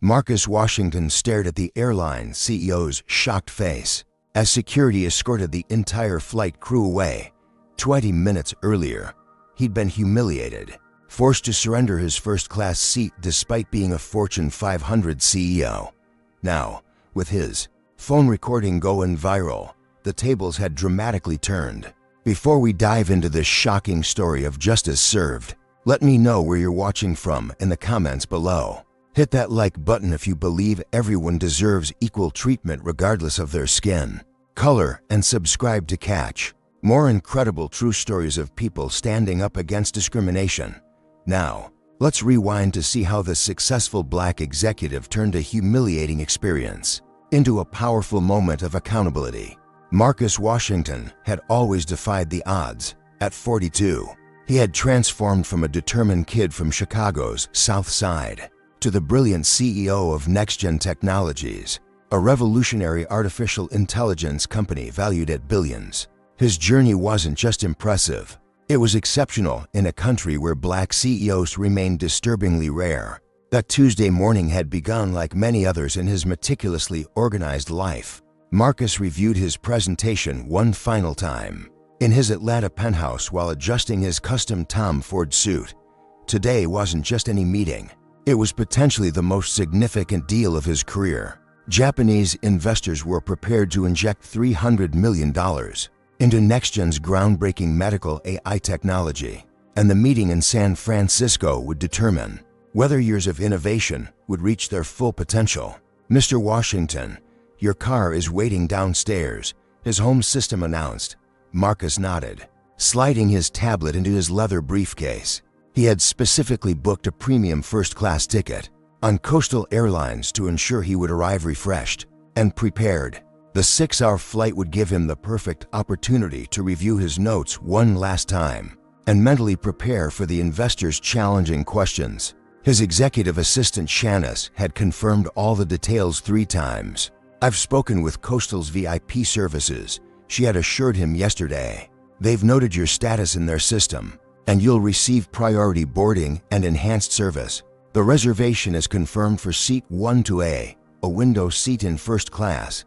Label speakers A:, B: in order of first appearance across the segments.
A: Marcus Washington stared at the airline CEO's shocked face as security escorted the entire flight crew away. 20 minutes earlier, he'd been humiliated, forced to surrender his first-class seat despite being a Fortune 500 CEO. Now, with his phone recording going viral, the tables had dramatically turned. Before we dive into this shocking story of justice served, let me know where you're watching from in the comments below. Hit that like button if you believe everyone deserves equal treatment regardless of their skin, color, and subscribe to catch more incredible true stories of people standing up against discrimination. Now, let's rewind to see how the successful Black executive turned a humiliating experience into a powerful moment of accountability. Marcus Washington had always defied the odds. At 42, he had transformed from a determined kid from Chicago's South Side to the brilliant CEO of NextGen Technologies, a revolutionary artificial intelligence company valued at billions. His journey wasn't just impressive, it was exceptional in a country where Black CEOs remained disturbingly rare. That Tuesday morning had begun like many others in his meticulously organized life. Marcus reviewed his presentation one final time in his Atlanta penthouse while adjusting his custom Tom Ford suit. Today wasn't just any meeting. It was potentially the most significant deal of his career. Japanese investors were prepared to inject $300 million into NextGen's groundbreaking medical AI technology, and the meeting in San Francisco would determine whether years of innovation would reach their full potential. "Mr. Washington, your car is waiting downstairs," his home system announced. Marcus nodded, sliding his tablet into his leather briefcase. He had specifically booked a premium first-class ticket on Coastal Airlines to ensure he would arrive refreshed and prepared. The 6-hour flight would give him the perfect opportunity to review his notes one last time and mentally prepare for the investors' challenging questions. His executive assistant Shanice had confirmed all the details 3 times. "I've spoken with Coastal's VIP services," she had assured him yesterday. "They've noted your status in their system, and you'll receive priority boarding and enhanced service. The reservation is confirmed for seat 1-A, a window seat in first class."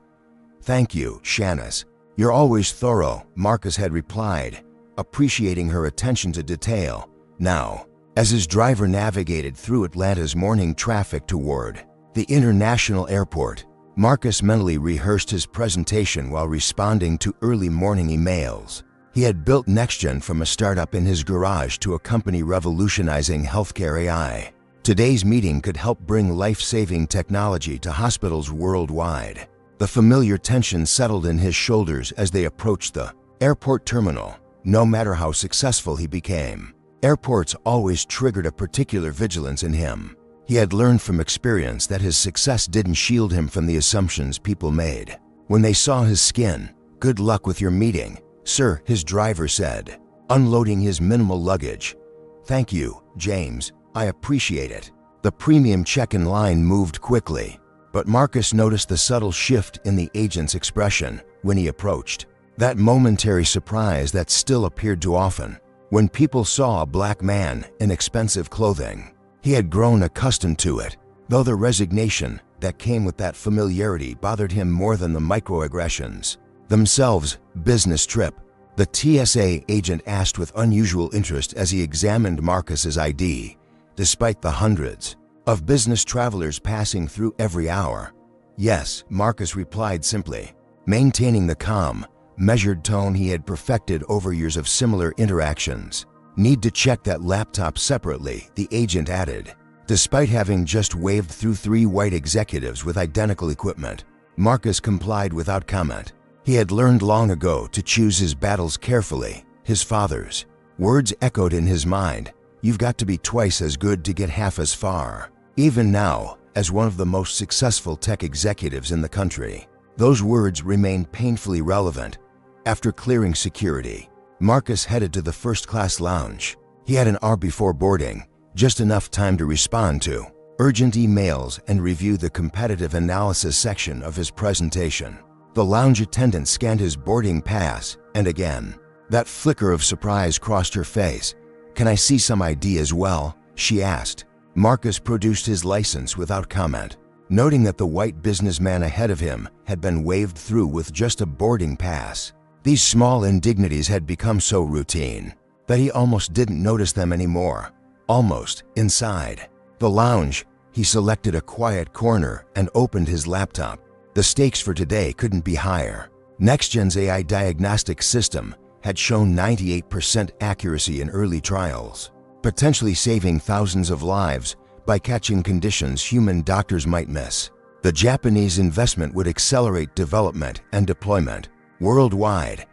A: "Thank you, Shanice. You're always thorough," Marcus had replied, appreciating her attention to detail. Now, as his driver navigated through Atlanta's morning traffic toward the international airport, Marcus mentally rehearsed his presentation while responding to early morning emails. He had built NextGen from a startup in his garage to a company revolutionizing healthcare AI. Today's meeting could help bring life-saving technology to hospitals worldwide. The familiar tension settled in his shoulders as they approached the airport terminal. No matter how successful he became, airports always triggered a particular vigilance in him. He had learned from experience that his success didn't shield him from the assumptions people made. When they saw his skin, "Good luck with your meeting, sir," his driver said, unloading his minimal luggage. "Thank you, James. I appreciate it." The premium check-in line moved quickly, but Marcus noticed the subtle shift in the agent's expression when he approached. That momentary surprise that still appeared too often when people saw a Black man in expensive clothing. He had grown accustomed to it, though the resignation that came with that familiarity bothered him more than the microaggressions themselves. "Business trip?" the TSA agent asked with unusual interest as he examined Marcus's ID, despite the hundreds of business travelers passing through every hour. "Yes," Marcus replied simply, maintaining the calm, measured tone he had perfected over years of similar interactions. "Need to check that laptop separately," the agent added. Despite having just waved through 3 white executives with identical equipment, Marcus complied without comment. He had learned long ago to choose his battles carefully. His father's words echoed in his mind, "You've got to be twice as good to get half as far." Even now, as one of the most successful tech executives in the country, those words remained painfully relevant. After clearing security, Marcus headed to the first-class lounge. He had an hour before boarding, just enough time to respond to urgent emails and review the competitive analysis section of his presentation. The lounge attendant scanned his boarding pass, and again, that flicker of surprise crossed her face. "Can I see some ID as well?" she asked. Marcus produced his license without comment. noting that the white businessman ahead of him had been waved through with just a boarding pass. These small indignities had become so routine that he almost didn't notice them anymore. Almost. Inside the lounge, he selected a quiet corner and opened his laptop. The stakes for today couldn't be higher. NextGen's AI diagnostic system had shown 98% accuracy in early trials, potentially saving thousands of lives by catching conditions human doctors might miss. The Japanese investment would accelerate development and deployment worldwide.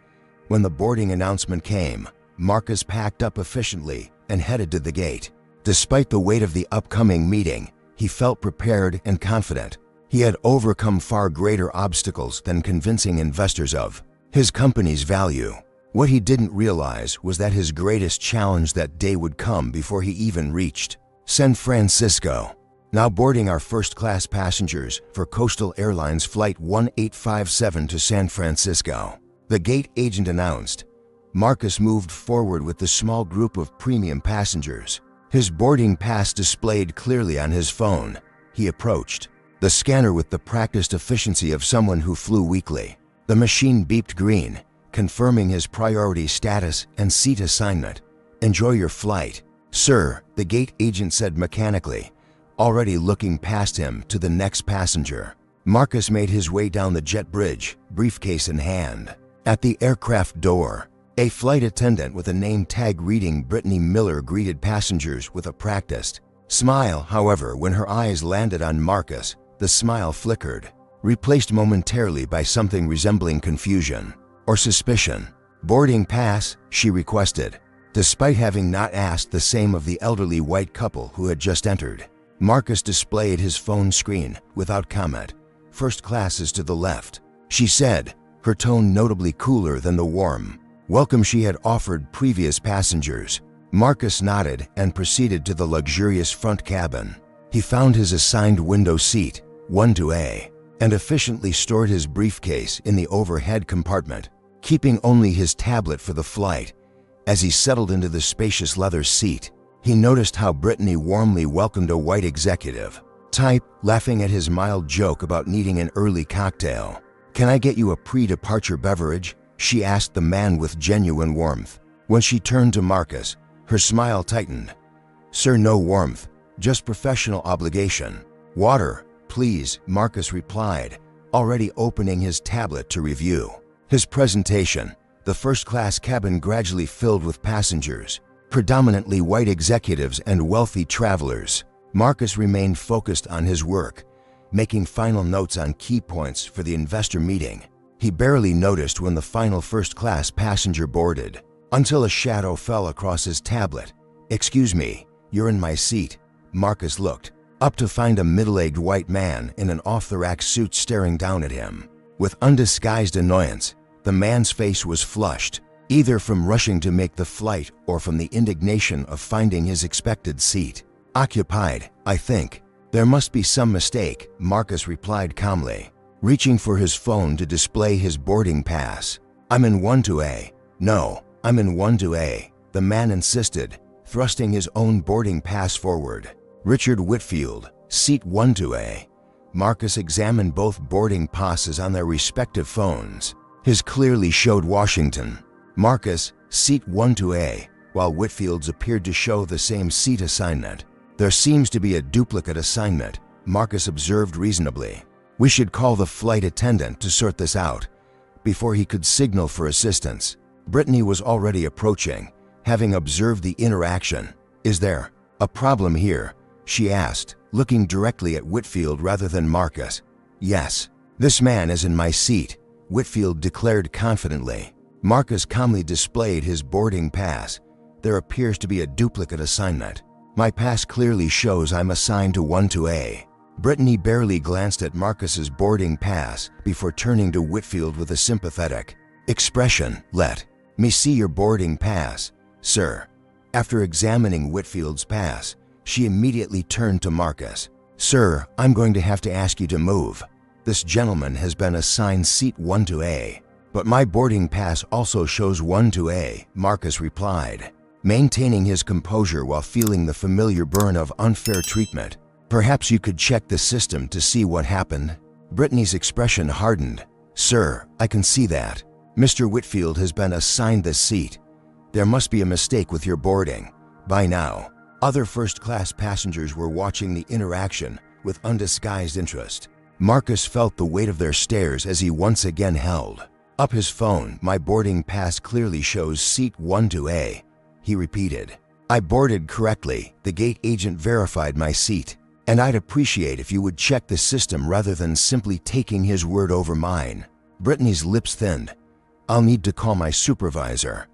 A: When the boarding announcement came, Marcus packed up efficiently and headed to the gate. Despite the weight of the upcoming meeting, he felt prepared and confident. He had overcome far greater obstacles than convincing investors of his company's value. What he didn't realize was that his greatest challenge that day would come before he even reached San Francisco. Now boarding our first-class passengers for Coastal Airlines Flight 1857 to San Francisco, the gate agent announced. Marcus moved forward with the small group of premium passengers, his boarding pass displayed clearly on his phone. He approached the scanner with the practiced efficiency of someone who flew weekly. The machine beeped green, confirming his priority status and seat assignment. "Enjoy your flight, sir," the gate agent said mechanically, already looking past him to the next passenger. Marcus made his way down the jet bridge, briefcase in hand. At the aircraft door, a flight attendant with a name tag reading Brittany Miller greeted passengers with a practiced smile. However, when her eyes landed on Marcus, the smile flickered, replaced momentarily by something resembling confusion or suspicion. "Boarding pass," she requested, despite having not asked the same of the elderly white couple who had just entered. Marcus displayed his phone screen without comment. "First class is to the left," she said, her tone notably cooler than the warm welcome she had offered previous passengers. Marcus nodded and proceeded to the luxurious front cabin. He found his assigned window seat, 12A, and efficiently stored his briefcase in the overhead compartment, keeping only his tablet for the flight. As he settled into the spacious leather seat, he noticed how Brittany warmly welcomed a white executive type, laughing at his mild joke about needing an early cocktail. "Can I get you a pre-departure beverage?" she asked the man with genuine warmth. When she turned to Marcus, her smile tightened. "Sir, no warmth, just professional obligation. Water, please," Marcus replied, already opening his tablet to review his presentation. The first-class cabin gradually filled with passengers, predominantly white executives and wealthy travelers. Marcus remained focused on his work, making final notes on key points for the investor meeting. He barely noticed when the final first-class passenger boarded, until a shadow fell across his tablet. "Excuse me, you're in my seat." Marcus looked up to find a middle-aged white man in an off-the-rack suit staring down at him. With undisguised annoyance, the man's face was flushed, either from rushing to make the flight or from the indignation of finding his expected seat occupied. "I think there must be some mistake," Marcus replied calmly, reaching for his phone to display his boarding pass. "I'm in 12A. "No, I'm in 12A, the man insisted, thrusting his own boarding pass forward. "Richard Whitfield, seat 12A. Marcus examined both boarding passes on their respective phones. His clearly showed Washington. Marcus, seat 12A, while Whitfield's appeared to show the same seat assignment. "There seems to be a duplicate assignment," Marcus observed reasonably. "We should call the flight attendant to sort this out." Before he could signal for assistance, Brittany was already approaching, having observed the interaction. "Is there a problem here?" she asked, looking directly at Whitfield rather than Marcus. "Yes, this man is in my seat," Whitfield declared confidently. Marcus calmly displayed his boarding pass. "There appears to be a duplicate assignment. My pass clearly shows I'm assigned to 12A. Brittany barely glanced at Marcus's boarding pass before turning to Whitfield with a sympathetic expression. "Let me see your boarding pass, sir." After examining Whitfield's pass, she immediately turned to Marcus. "Sir, I'm going to have to ask you to move. This gentleman has been assigned seat 12A, but my boarding pass also shows 12A, Marcus replied, maintaining his composure while feeling the familiar burn of unfair treatment. Perhaps you could check the system to see what happened. Brittany's expression hardened. Sir, I can see that. Mr. Whitfield has been assigned this seat. There must be a mistake with your boarding. By now, other first-class passengers were watching the interaction with undisguised interest. Marcus felt the weight of their stares as he once again held up his phone. My boarding pass clearly shows seat 12A, he repeated. I boarded correctly. The gate agent verified my seat. And I'd appreciate if you would check the system rather than simply taking his word over mine. Brittany's lips thinned. I'll need to call my supervisor.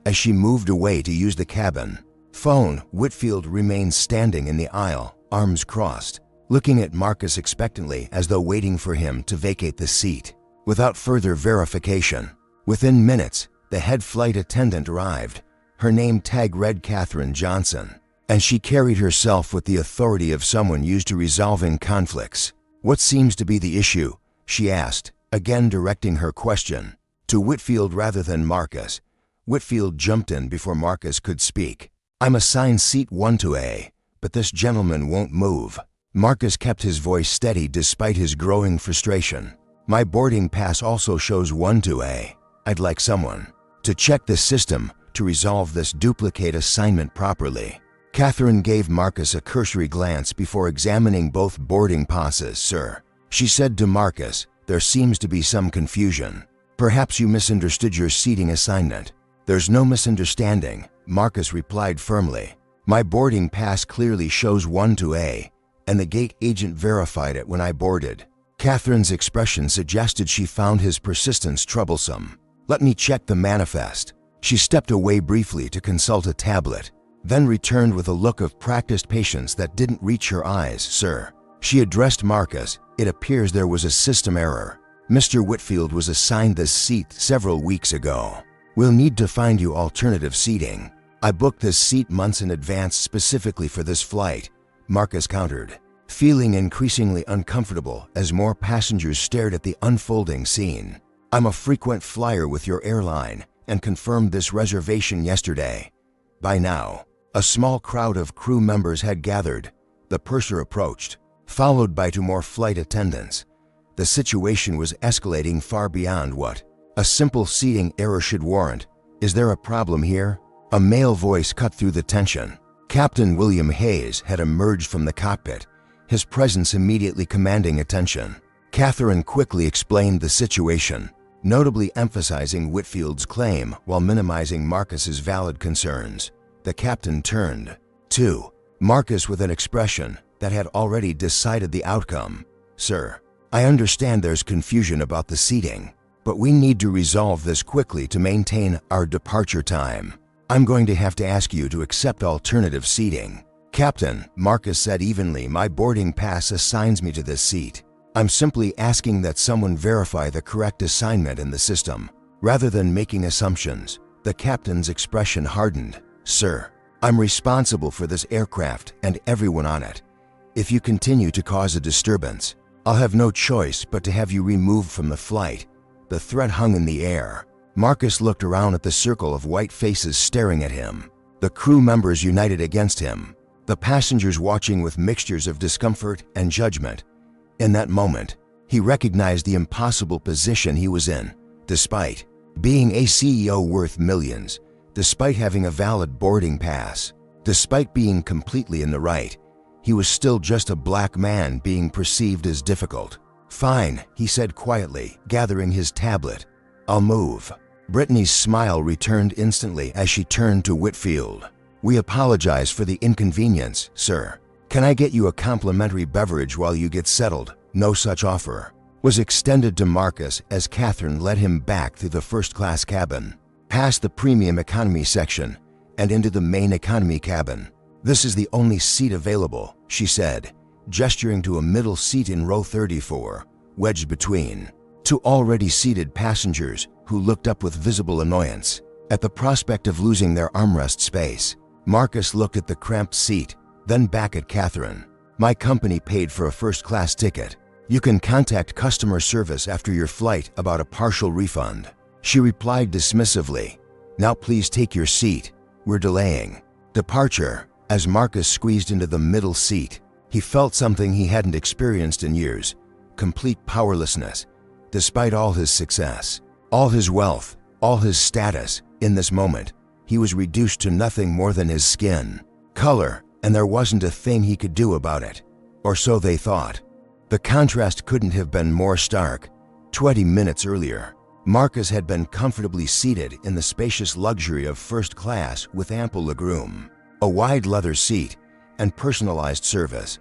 A: As she moved away to use the cabin phone, Whitfield remained standing in the aisle, arms crossed, looking at Marcus expectantly as though waiting for him to vacate the seat. Without further verification, within minutes, the head flight attendant arrived. Her name tag read Catherine Johnson, and she carried herself with the authority of someone used to resolving conflicts. What seems to be the issue? She asked, again directing her question to Whitfield rather than Marcus. Whitfield jumped in before Marcus could speak. I'm assigned seat 12A, but this gentleman won't move. Marcus kept his voice steady despite his growing frustration. My boarding pass also shows 12A. I'd like someone to check the system to resolve this duplicate assignment properly. Catherine gave Marcus a cursory glance before examining both boarding passes. Sir, she said to Marcus, there seems to be some confusion. Perhaps you misunderstood your seating assignment. There's no misunderstanding, Marcus replied firmly. My boarding pass clearly shows 12A, and the gate agent verified it when I boarded. Catherine's expression suggested she found his persistence troublesome. Let me check the manifest. She stepped away briefly to consult a tablet, then returned with a look of practiced patience that didn't reach her eyes. Sir, she addressed Marcus. It appears there was a system error. Mr. Whitfield was assigned this seat several weeks ago. We'll need to find you alternative seating. I booked this seat months in advance specifically for this flight, Marcus countered, feeling increasingly uncomfortable as more passengers stared at the unfolding scene. I'm a frequent flyer with your airline and confirmed this reservation yesterday. By now, a small crowd of crew members had gathered. The purser approached, followed by two more flight attendants. The situation was escalating far beyond what a simple seating error should warrant. Is there a problem here? A male voice cut through the tension. Captain William Hayes had emerged from the cockpit, his presence immediately commanding attention. Catherine quickly explained the situation, notably emphasizing Whitfield's claim while minimizing Marcus's valid concerns. The captain turned to Marcus with an expression that had already decided the outcome. Sir, I understand there's confusion about the seating, but we need to resolve this quickly to maintain our departure time. I'm going to have to ask you to accept alternative seating. Captain, Marcus said evenly, my boarding pass assigns me to this seat. I'm simply asking that someone verify the correct assignment in the system, rather than making assumptions. The captain's expression hardened. Sir, I'm responsible for this aircraft and everyone on it. If you continue to cause a disturbance, I'll have no choice but to have you removed from the flight. The threat hung in the air. Marcus looked around at the circle of white faces staring at him. The crew members united against him, the passengers watching with mixtures of discomfort and judgment. In that moment, he recognized the impossible position he was in. Despite being a CEO worth millions, despite having a valid boarding pass, despite being completely in the right, he was still just a black man being perceived as difficult. Fine, he said quietly, gathering his tablet. I'll move. Brittany's smile returned instantly as she turned to Whitfield. We apologize for the inconvenience, sir. Can I get you a complimentary beverage while you get settled? No such offer was extended to Marcus as Catherine led him back through the first-class cabin, past the premium economy section, and into the main economy cabin. This is the only seat available, she said, gesturing to a middle seat in row 34, wedged between two already seated passengers who looked up with visible annoyance at the prospect of losing their armrest space. Marcus looked at the cramped seat, then back at Catherine. My company paid for a first-class ticket. You can contact customer service after your flight about a partial refund. She replied dismissively. Now please take your seat. We're delaying departure. As Marcus squeezed into the middle seat, He felt something he hadn't experienced in years: complete powerlessness. Despite all his success, all his wealth, all his status, in this moment, he was reduced to nothing more than his skin color, and there wasn't a thing he could do about it. Or so they thought. The contrast couldn't have been more stark. 20 minutes earlier, Marcus had been comfortably seated in the spacious luxury of first class with ample legroom, a wide leather seat, and personalized service.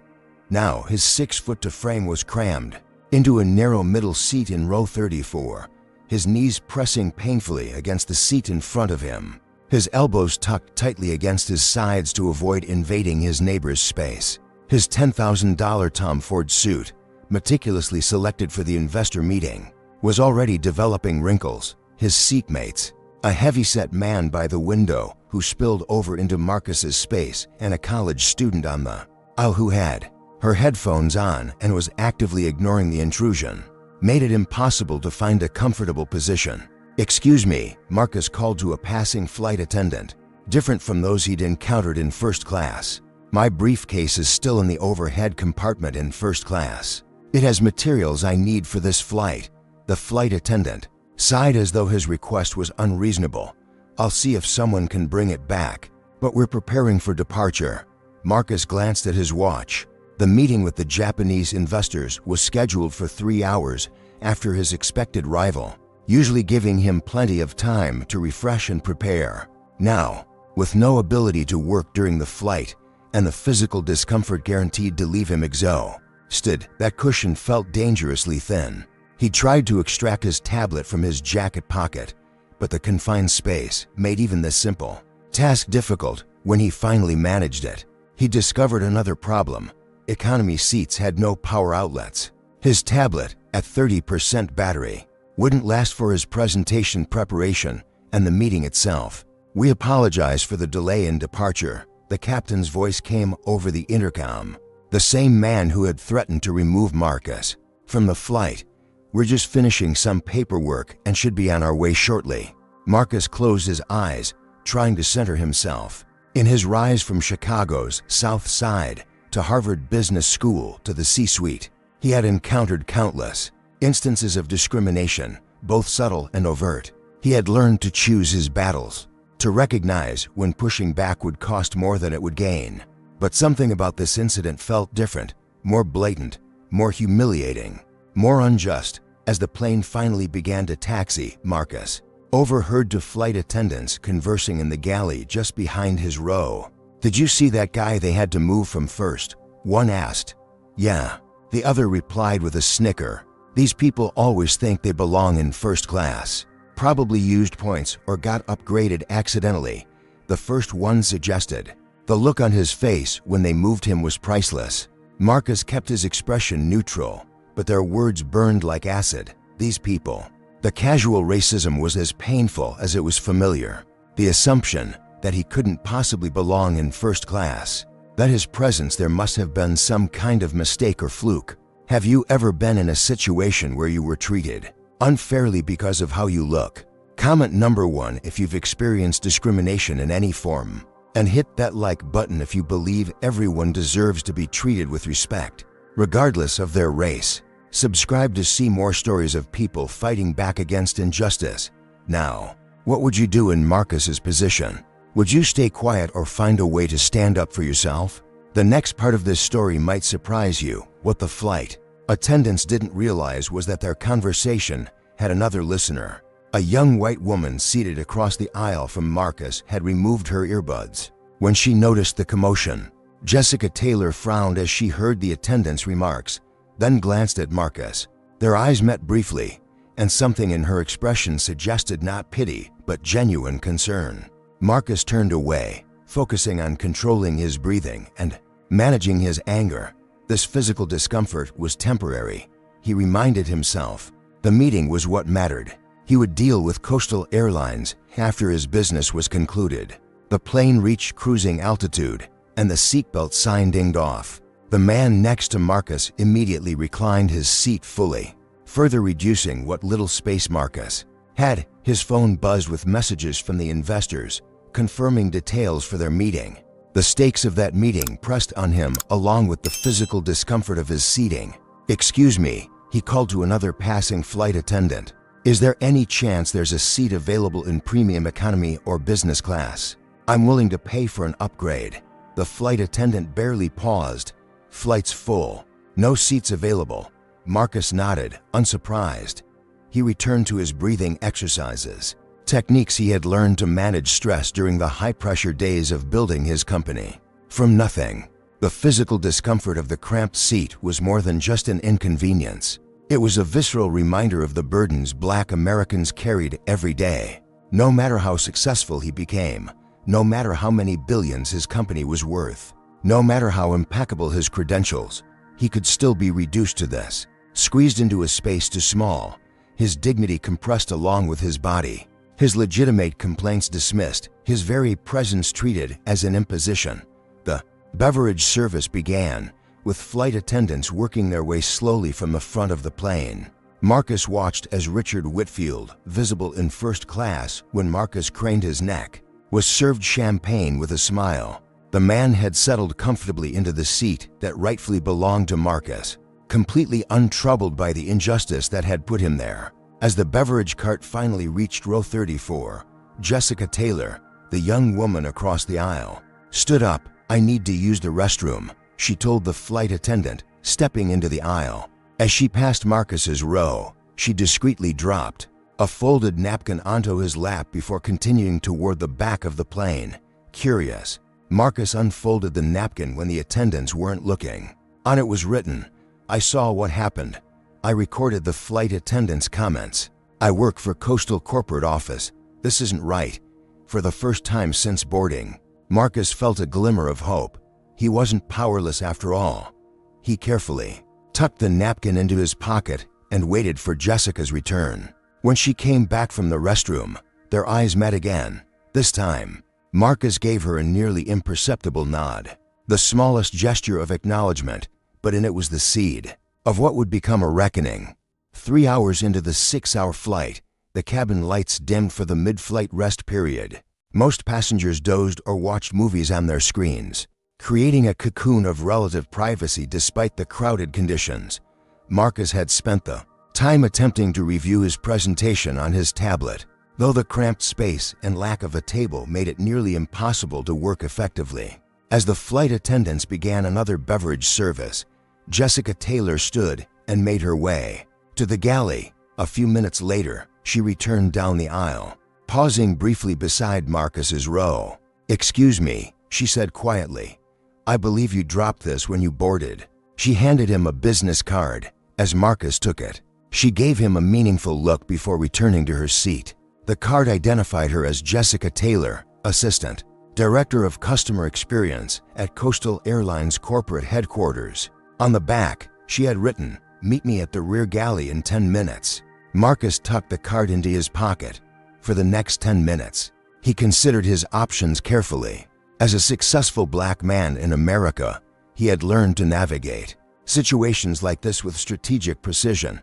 A: Now his 6-foot frame was crammed into a narrow middle seat in row 34, his knees pressing painfully against the seat in front of him, his elbows tucked tightly against his sides to avoid invading his neighbor's space. His $10,000 Tom Ford suit, meticulously selected for the investor meeting, was already developing wrinkles. His seatmates, a heavyset man by the window who spilled over into Marcus's space, and a college student on the aisle who had her headphones on and was actively ignoring the intrusion, made it impossible to find a comfortable position. "Excuse me," Marcus called to a passing flight attendant, different from those he'd encountered in first class. "My briefcase is still in the overhead compartment in first class. It has materials I need for this flight." The flight attendant sighed as though his request was unreasonable. "I'll see if someone can bring it back, but we're preparing for departure." Marcus glanced at his watch. The meeting with the Japanese investors was scheduled for 3 hours after his expected arrival, usually giving him plenty of time to refresh and prepare. Now, with no ability to work during the flight and the physical discomfort guaranteed to leave him exhausted, that cushion felt dangerously thin. He tried to extract his tablet from his jacket pocket, but the confined space made even this simple task difficult. When he finally managed it, he discovered another problem. Economy seats had no power outlets. His tablet, at 30% battery, wouldn't last for his presentation preparation and the meeting itself. "We apologize for the delay in departure," the captain's voice came over the intercom, the same man who had threatened to remove Marcus from the flight. "We're just finishing some paperwork and should be on our way shortly." Marcus closed his eyes, trying to center himself. In his rise from Chicago's South Side to Harvard Business School to the C-suite, he had encountered countless instances of discrimination, both subtle and overt. He had learned to choose his battles, to recognize when pushing back would cost more than it would gain. But something about this incident felt different, more blatant, more humiliating, more unjust. As the plane finally began to taxi, Marcus overheard two flight attendants conversing in the galley just behind his row. "Did you see that guy they had to move from first?" one asked. "Yeah," the other replied with a snicker. "These people always think they belong in first class. Probably used points or got upgraded accidentally," the first one suggested. The look on his face when they moved him was priceless. Marcus kept his expression neutral, but their words burned like acid. These people. The casual racism was as painful as it was familiar. The assumption that he couldn't possibly belong in first class, that his presence there must have been some kind of mistake or fluke. Have you ever been in a situation where you were treated unfairly because of how you look? Comment number 1 if you've experienced discrimination in any form, and hit that like button if you believe everyone deserves to be treated with respect, regardless of their race. Subscribe to see more stories of people fighting back against injustice. Now, what would you do in Marcus's position? Would you stay quiet or find a way to stand up for yourself? The next part of this story might surprise you. What the flight attendants didn't realize was that their conversation had another listener. A young white woman seated across the aisle from Marcus had removed her earbuds. When she noticed the commotion, Jessica Taylor frowned as she heard the attendant's remarks, then glanced at Marcus. Their eyes met briefly, and something in her expression suggested not pity, but genuine concern. Marcus turned away, focusing on controlling his breathing and managing his anger. This physical discomfort was temporary, he reminded himself. The meeting was what mattered. He would deal with Coastal Airlines after his business was concluded. The plane reached cruising altitude, and the seatbelt sign dinged off. The man next to Marcus immediately reclined his seat fully, further reducing what little space Marcus had. His phone buzzed with messages from the investors, confirming details for their meeting. The stakes of that meeting pressed on him along with the physical discomfort of his seating. "Excuse me," he called to another passing flight attendant. "Is there any chance there's a seat available in premium economy or business class? I'm willing to pay for an upgrade." The flight attendant barely paused. "Flight's full. No seats available." Marcus nodded, unsurprised. He returned to his breathing exercises, techniques he had learned to manage stress during the high-pressure days of building his company. From nothing, the physical discomfort of the cramped seat was more than just an inconvenience. It was a visceral reminder of the burdens Black Americans carried every day. No matter how successful he became, no matter how many billions his company was worth, no matter how impeccable his credentials, he could still be reduced to this, squeezed into a space too small, his dignity compressed along with his body, his legitimate complaints dismissed, his very presence treated as an imposition. The beverage service began, with flight attendants working their way slowly from the front of the plane. Marcus watched as Richard Whitfield, visible in first class when Marcus craned his neck, was served champagne with a smile. The man had settled comfortably into the seat that rightfully belonged to Marcus, completely untroubled by the injustice that had put him there. As the beverage cart finally reached row 34, Jessica Taylor, the young woman across the aisle, stood up. "I need to use the restroom," she told the flight attendant, stepping into the aisle. As she passed Marcus's row, she discreetly dropped a folded napkin onto his lap before continuing toward the back of the plane. Curious, Marcus unfolded the napkin when the attendants weren't looking. On it was written, "I saw what happened. I recorded the flight attendant's comments. I work for Coastal Corporate Office. This isn't right." For the first time since boarding, Marcus felt a glimmer of hope. He wasn't powerless after all. He carefully tucked the napkin into his pocket and waited for Jessica's return. When she came back from the restroom, their eyes met again. This time, Marcus gave her a nearly imperceptible nod, the smallest gesture of acknowledgement, but in it was the seed of what would become a reckoning. 3 hours into the 6-hour flight, the cabin lights dimmed for the mid-flight rest period. Most passengers dozed or watched movies on their screens, creating a cocoon of relative privacy despite the crowded conditions. Marcus had spent the time attempting to review his presentation on his tablet, though the cramped space and lack of a table made it nearly impossible to work effectively. As the flight attendants began another beverage service, Jessica Taylor stood and made her way to the galley. A few minutes later, she returned down the aisle, pausing briefly beside Marcus's row. "Excuse me," she said quietly. "I believe you dropped this when you boarded." She handed him a business card. As Marcus took it, she gave him a meaningful look before returning to her seat. The card identified her as Jessica Taylor, Assistant Director of Customer Experience at Coastal Airlines Corporate Headquarters. On the back, she had written, "Meet me at the rear galley in 10 minutes." Marcus tucked the card into his pocket. For the next 10 minutes, he considered his options carefully. As a successful Black man in America, he had learned to navigate situations like this with strategic precision.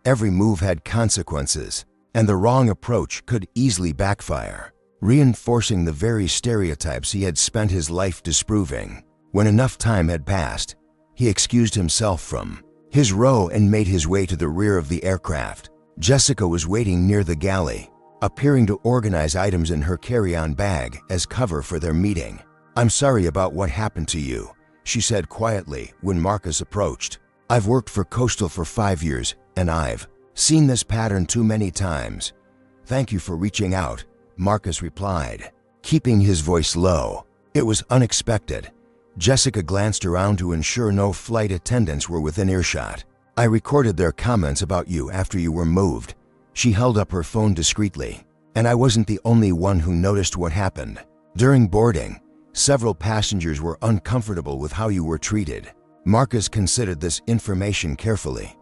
A: Every move had consequences, and the wrong approach could easily backfire, reinforcing the very stereotypes he had spent his life disproving. When enough time had passed, he excused himself from his row and made his way to the rear of the aircraft. Jessica was waiting near the galley, appearing to organize items in her carry-on bag as cover for their meeting. "I'm sorry about what happened to you," she said quietly when Marcus approached. "I've worked for Coastal for 5 years, and I've seen this pattern too many times." "Thank you for reaching out," Marcus replied, keeping his voice low. It was unexpected. Jessica glanced around to ensure no flight attendants were within earshot. "I recorded their comments about you after you were moved." She held up her phone discreetly. "And I wasn't the only one who noticed what happened. During boarding, several passengers were uncomfortable with how you were treated." Marcus considered this information carefully.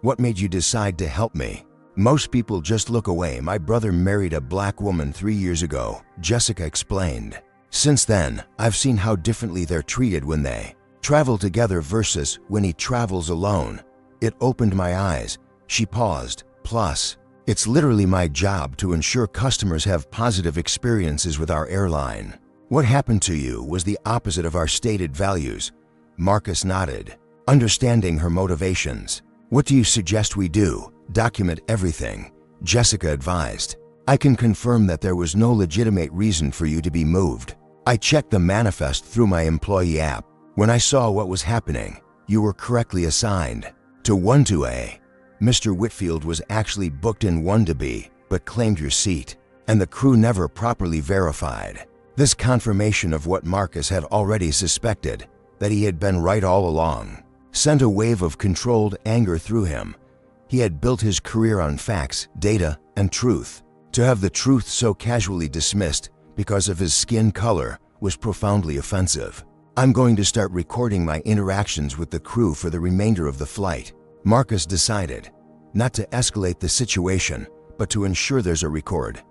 A: "What made you decide to help me?" "Most people just look away. My brother married a Black woman 3 years ago," Jessica explained. "Since then, I've seen how differently they're treated when they travel together versus when he travels alone. It opened my eyes." She paused. "Plus, it's literally my job to ensure customers have positive experiences with our airline." What happened to you was the opposite of our stated values. Marcus nodded, understanding her motivations. What do you suggest we do? Document everything, Jessica advised. I can confirm that there was no legitimate reason for you to be moved. I checked the manifest through my employee app. When I saw what was happening, you were correctly assigned to 1-2A. Mr. Whitfield was actually booked in 1-B, but claimed your seat, and the crew never properly verified. This confirmation of what Marcus had already suspected, that he had been right all along, sent a wave of controlled anger through him. He had built his career on facts, data, and truth. To have the truth so casually dismissed because of his skin color was profoundly offensive. I'm going to start recording my interactions with the crew for the remainder of the flight. Marcus decided, not to escalate the situation, but to ensure there's a record.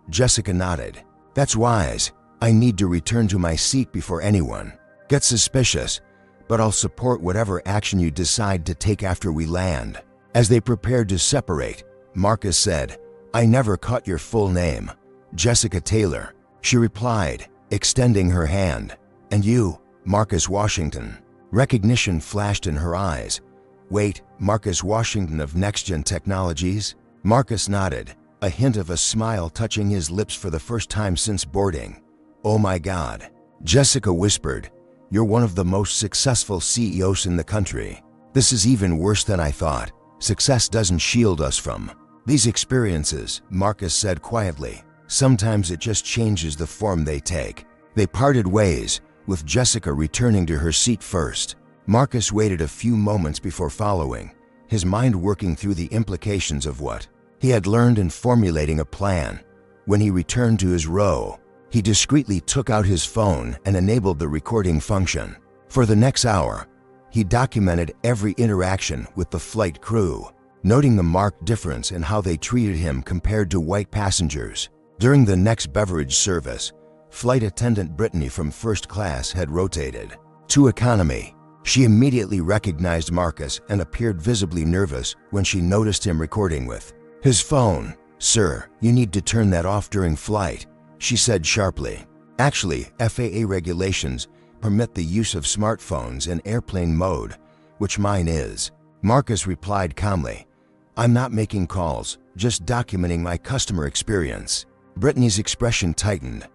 A: Jessica nodded. That's wise. I need to return to my seat before anyone gets suspicious, but I'll support whatever action you decide to take after we land. As they prepared to separate, Marcus said, I never caught your full name. Jessica Taylor. She replied, extending her hand. And you, Marcus Washington. Recognition flashed in her eyes. Wait, Marcus Washington of NextGen Technologies? Marcus nodded, a hint of a smile touching his lips for the first time since boarding. Oh my God. Jessica whispered, you're one of the most successful CEOs in the country. This is even worse than I thought. Success doesn't shield us from these experiences, Marcus said quietly. Sometimes it just changes the form they take. They parted ways, with Jessica returning to her seat first. Marcus waited a few moments before following, his mind working through the implications of what he had learned in formulating a plan. When he returned to his row, he discreetly took out his phone and enabled the recording function. For the next hour, he documented every interaction with the flight crew, noting the marked difference in how they treated him compared to white passengers. During the next beverage service, flight attendant Brittany from first class had rotated to economy. She immediately recognized Marcus and appeared visibly nervous when she noticed him recording with his phone. Sir, you need to turn that off during flight, she said sharply. Actually, FAA regulations permit the use of smartphones in airplane mode, which mine is. Marcus replied calmly, I'm not making calls, just documenting my customer experience. Brittany's expression tightened.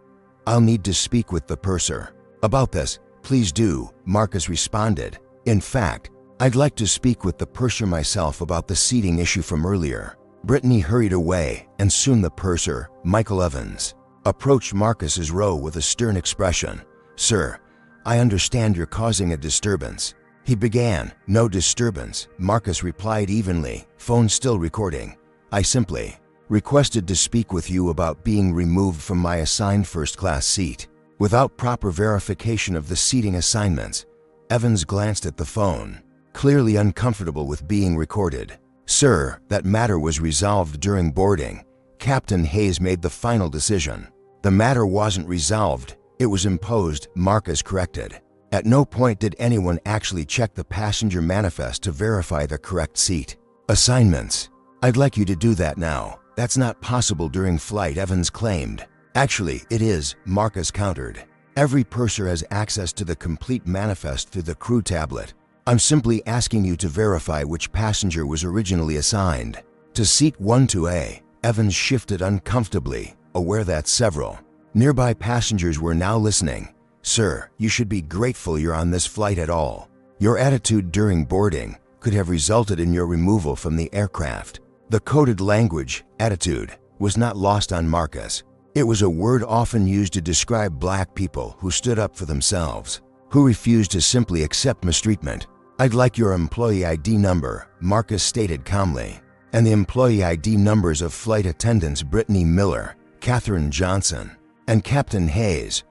A: I'll need to speak with the purser about this. Please do, Marcus responded. In fact, I'd like to speak with the purser myself about the seating issue from earlier. Brittany hurried away, and soon the purser, Michael Evans, approached Marcus's row with a stern expression. Sir, I understand you're causing a disturbance. He began. No disturbance, Marcus replied evenly, phone still recording. I simply requested to speak with you about being removed from my assigned first-class seat. Without proper verification of the seating assignments, Evans glanced at the phone, clearly uncomfortable with being recorded. Sir, that matter was resolved during boarding. Captain Hayes made the final decision. The matter wasn't resolved, it was imposed, Marcus corrected. At no point did anyone actually check the passenger manifest to verify the correct seat assignments. I'd like you to do that now. That's not possible during flight, Evans claimed. Actually, it is, Marcus countered. Every purser has access to the complete manifest through the crew tablet. I'm simply asking you to verify which passenger was originally assigned to seat 1-A. Evans shifted uncomfortably, aware that several nearby passengers were now listening. Sir, you should be grateful you're on this flight at all. Your attitude during boarding could have resulted in your removal from the aircraft. The coded language, attitude, was not lost on Marcus. It was a word often used to describe black people who stood up for themselves, who refused to simply accept mistreatment. I'd like your employee ID number, Marcus stated calmly, and the employee ID numbers of flight attendants Brittany Miller, Catherine Johnson, and Captain Hayes.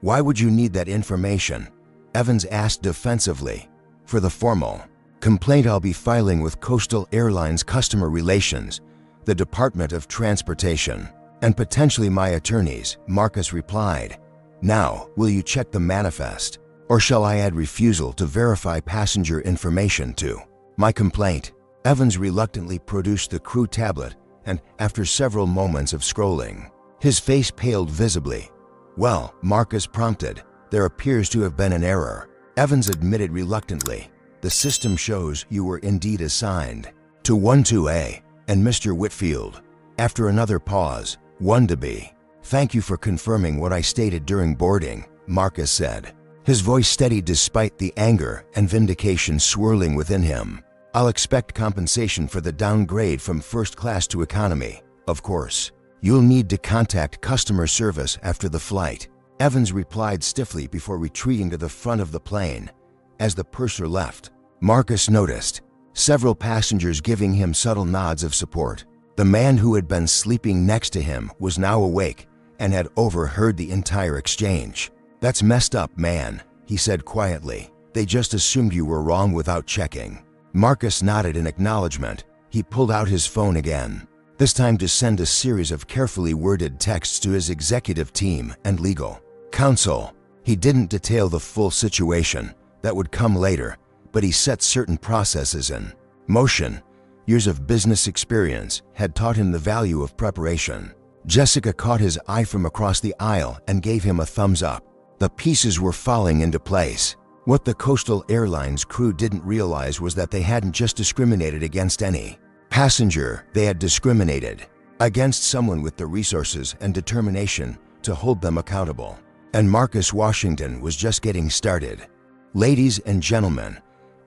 A: Why would you need that information? Evans asked defensively. For the formal complaint I'll be filing with Coastal Airlines Customer Relations, the Department of Transportation, and potentially my attorneys, Marcus replied. Now, will you check the manifest? Or shall I add refusal to verify passenger information to my complaint? Evans reluctantly produced the crew tablet, and after several moments of scrolling, his face paled visibly. Well, Marcus prompted, there appears to have been an error. Evans admitted reluctantly, the system shows you were indeed assigned to 12A and Mr. Whitfield. After another pause, 1B. Thank you for confirming what I stated during boarding, Marcus said. His voice steadied despite the anger and vindication swirling within him. I'll expect compensation for the downgrade from first class to economy, of course. You'll need to contact customer service after the flight. Evans replied stiffly before retreating to the front of the plane. As the purser left, Marcus noticed several passengers giving him subtle nods of support. The man who had been sleeping next to him was now awake and had overheard the entire exchange. That's messed up, man, he said quietly. They just assumed you were wrong without checking. Marcus nodded in acknowledgement. He pulled out his phone again, this time to send a series of carefully worded texts to his executive team and legal counsel. He didn't detail the full situation, that would come later, but he set certain processes in motion. Years of business experience had taught him the value of preparation. Jessica caught his eye from across the aisle and gave him a thumbs up. The pieces were falling into place. What the Coastal Airlines crew didn't realize was that they hadn't just discriminated against any passenger, they had discriminated against someone with the resources and determination to hold them accountable. And Marcus Washington was just getting started. Ladies and gentlemen,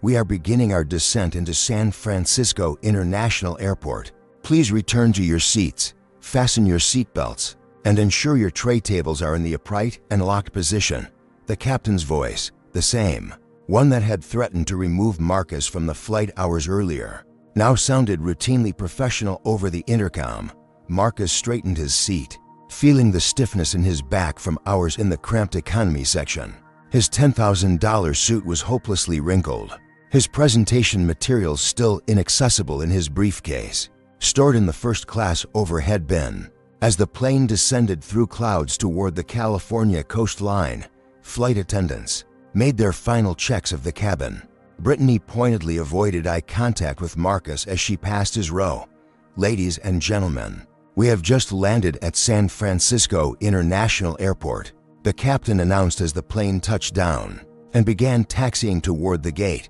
A: we are beginning our descent into San Francisco International Airport. Please return to your seats, fasten your seatbelts, and ensure your tray tables are in the upright and locked position. The captain's voice, the same one that had threatened to remove Marcus from the flight hours earlier, now sounded routinely professional over the intercom. Marcus straightened his seat, feeling the stiffness in his back from hours in the cramped economy section. His $10,000 suit was hopelessly wrinkled, his presentation materials still inaccessible in his briefcase, stored in the first-class overhead bin. As the plane descended through clouds toward the California coastline, flight attendants made their final checks of the cabin. Brittany pointedly avoided eye contact with Marcus as she passed his row. Ladies and gentlemen, we have just landed at San Francisco International Airport, the captain announced as the plane touched down and began taxiing toward the gate.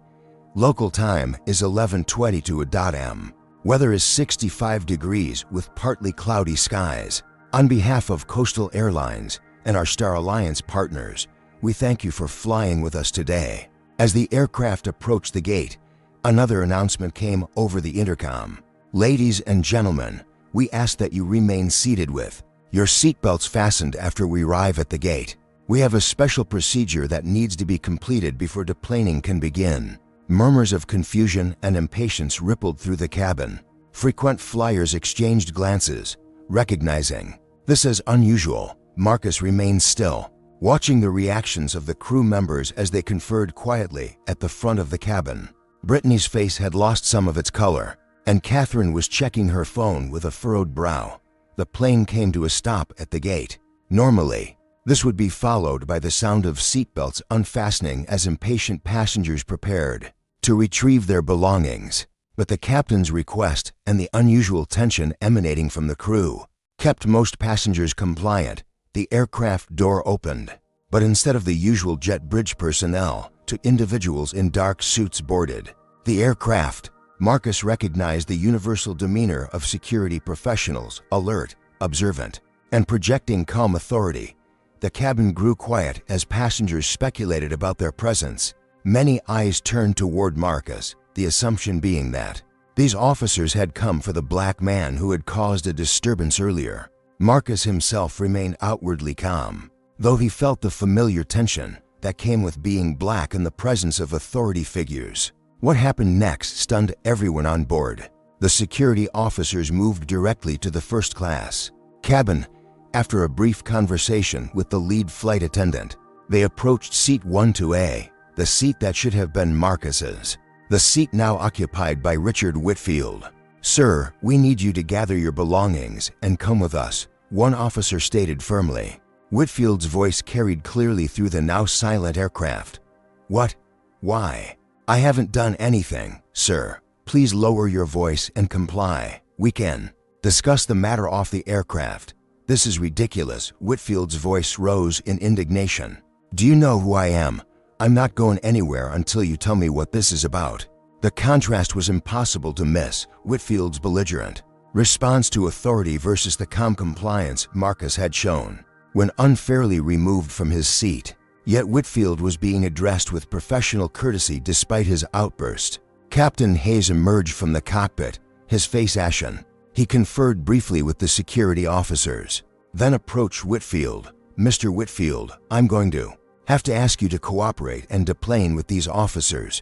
A: Local time is 11:22 a.m. Weather is 65 degrees with partly cloudy skies. On behalf of Coastal Airlines and our Star Alliance partners, we thank you for flying with us today. As the aircraft approached the gate, another announcement came over the intercom. Ladies and gentlemen, we ask that you remain seated with your seatbelts fastened after we arrive at the gate. We have a special procedure that needs to be completed before deplaning can begin. Murmurs of confusion and impatience rippled through the cabin. Frequent flyers exchanged glances, recognizing this as unusual. Marcus remained still, watching the reactions of the crew members as they conferred quietly at the front of the cabin. Brittany's face had lost some of its color, and Catherine was checking her phone with a furrowed brow. The plane came to a stop at the gate. Normally, this would be followed by the sound of seatbelts unfastening as impatient passengers prepared to retrieve their belongings. But the captain's request and the unusual tension emanating from the crew kept most passengers compliant. The aircraft door opened, but instead of the usual jet bridge personnel, two individuals in dark suits boarded the aircraft. Marcus recognized the universal demeanor of security professionals, alert, observant, and projecting calm authority. The cabin grew quiet as passengers speculated about their presence. Many eyes turned toward Marcus, the assumption being that these officers had come for the black man who had caused a disturbance earlier. Marcus himself remained outwardly calm, though he felt the familiar tension that came with being black in the presence of authority figures. What happened next stunned everyone on board. The security officers moved directly to the first-class cabin. After a brief conversation with the lead flight attendant, they approached seat 12A, the seat that should have been Marcus's, the seat now occupied by Richard Whitfield. "Sir, we need you to gather your belongings and come with us," one officer stated firmly. Whitfield's voice carried clearly through the now silent aircraft. "What? Why? I haven't done anything, sir. Please lower your voice and comply. We can discuss the matter off the aircraft." This is ridiculous. Whitfield's voice rose in indignation. Do you know who I am? I'm not going anywhere until you tell me what this is about. The contrast was impossible to miss. Whitfield's belligerent response to authority versus the calm compliance Marcus had shown when unfairly removed from his seat. Yet Whitfield was being addressed with professional courtesy despite his outburst. Captain Hayes emerged from the cockpit, his face ashen. He conferred briefly with the security officers, then approached Whitfield. Mr. Whitfield, I'm going to have to ask you to cooperate and deplane with these officers.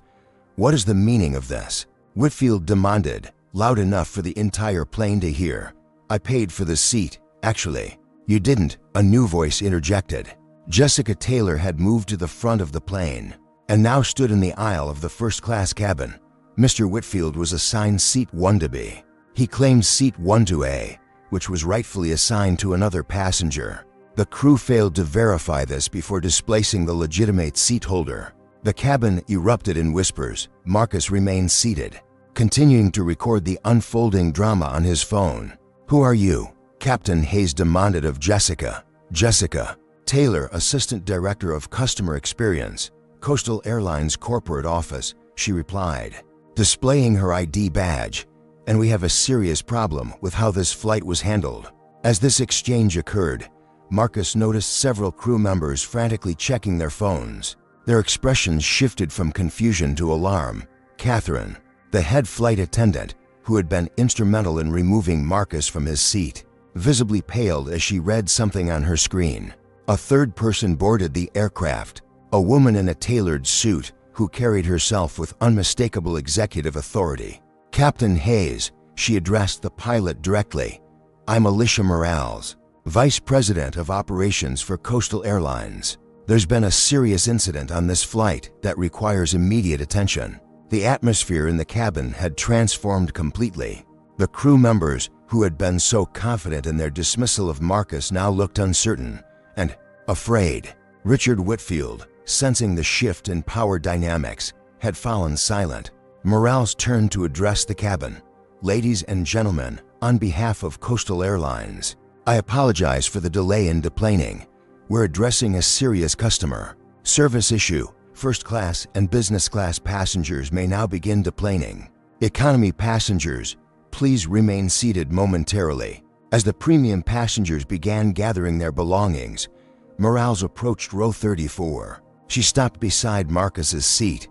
A: What is the meaning of this? Whitfield demanded, loud enough for the entire plane to hear. I paid for the seat, actually. You didn't, a new voice interjected. Jessica Taylor had moved to the front of the plane and now stood in the aisle of the first-class cabin. Mr. Whitfield was assigned seat 1B. He claimed seat 12A, which was rightfully assigned to another passenger. The crew failed to verify this before displacing the legitimate seat holder. The cabin erupted in whispers. Marcus remained seated, continuing to record the unfolding drama on his phone. Who are you? Captain Hayes demanded of Jessica. Jessica Taylor, Assistant Director of Customer Experience, Coastal Airlines Corporate Office, she replied, displaying her ID badge. And we have a serious problem with how this flight was handled. As this exchange occurred, Marcus noticed several crew members frantically checking their phones. Their expressions shifted from confusion to alarm. Catherine, the head flight attendant, who had been instrumental in removing Marcus from his seat, visibly paled as she read something on her screen. A third person boarded the aircraft, a woman in a tailored suit who carried herself with unmistakable executive authority. Captain Hayes, she addressed the pilot directly. I'm Alicia Morales, Vice President of Operations for Coastal Airlines. There's been a serious incident on this flight that requires immediate attention. The atmosphere in the cabin had transformed completely. The crew members, who had been so confident in their dismissal of Marcus, now looked uncertain and afraid. Richard Whitfield, sensing the shift in power dynamics, had fallen silent. Morales turned to address the cabin. Ladies and gentlemen, on behalf of Coastal Airlines, I apologize for the delay in deplaning. We're addressing a serious customer service issue. First class and business class passengers may now begin deplaning. Economy passengers, please remain seated momentarily. As the premium passengers began gathering their belongings, Morales approached row 34. She stopped beside Marcus's seat.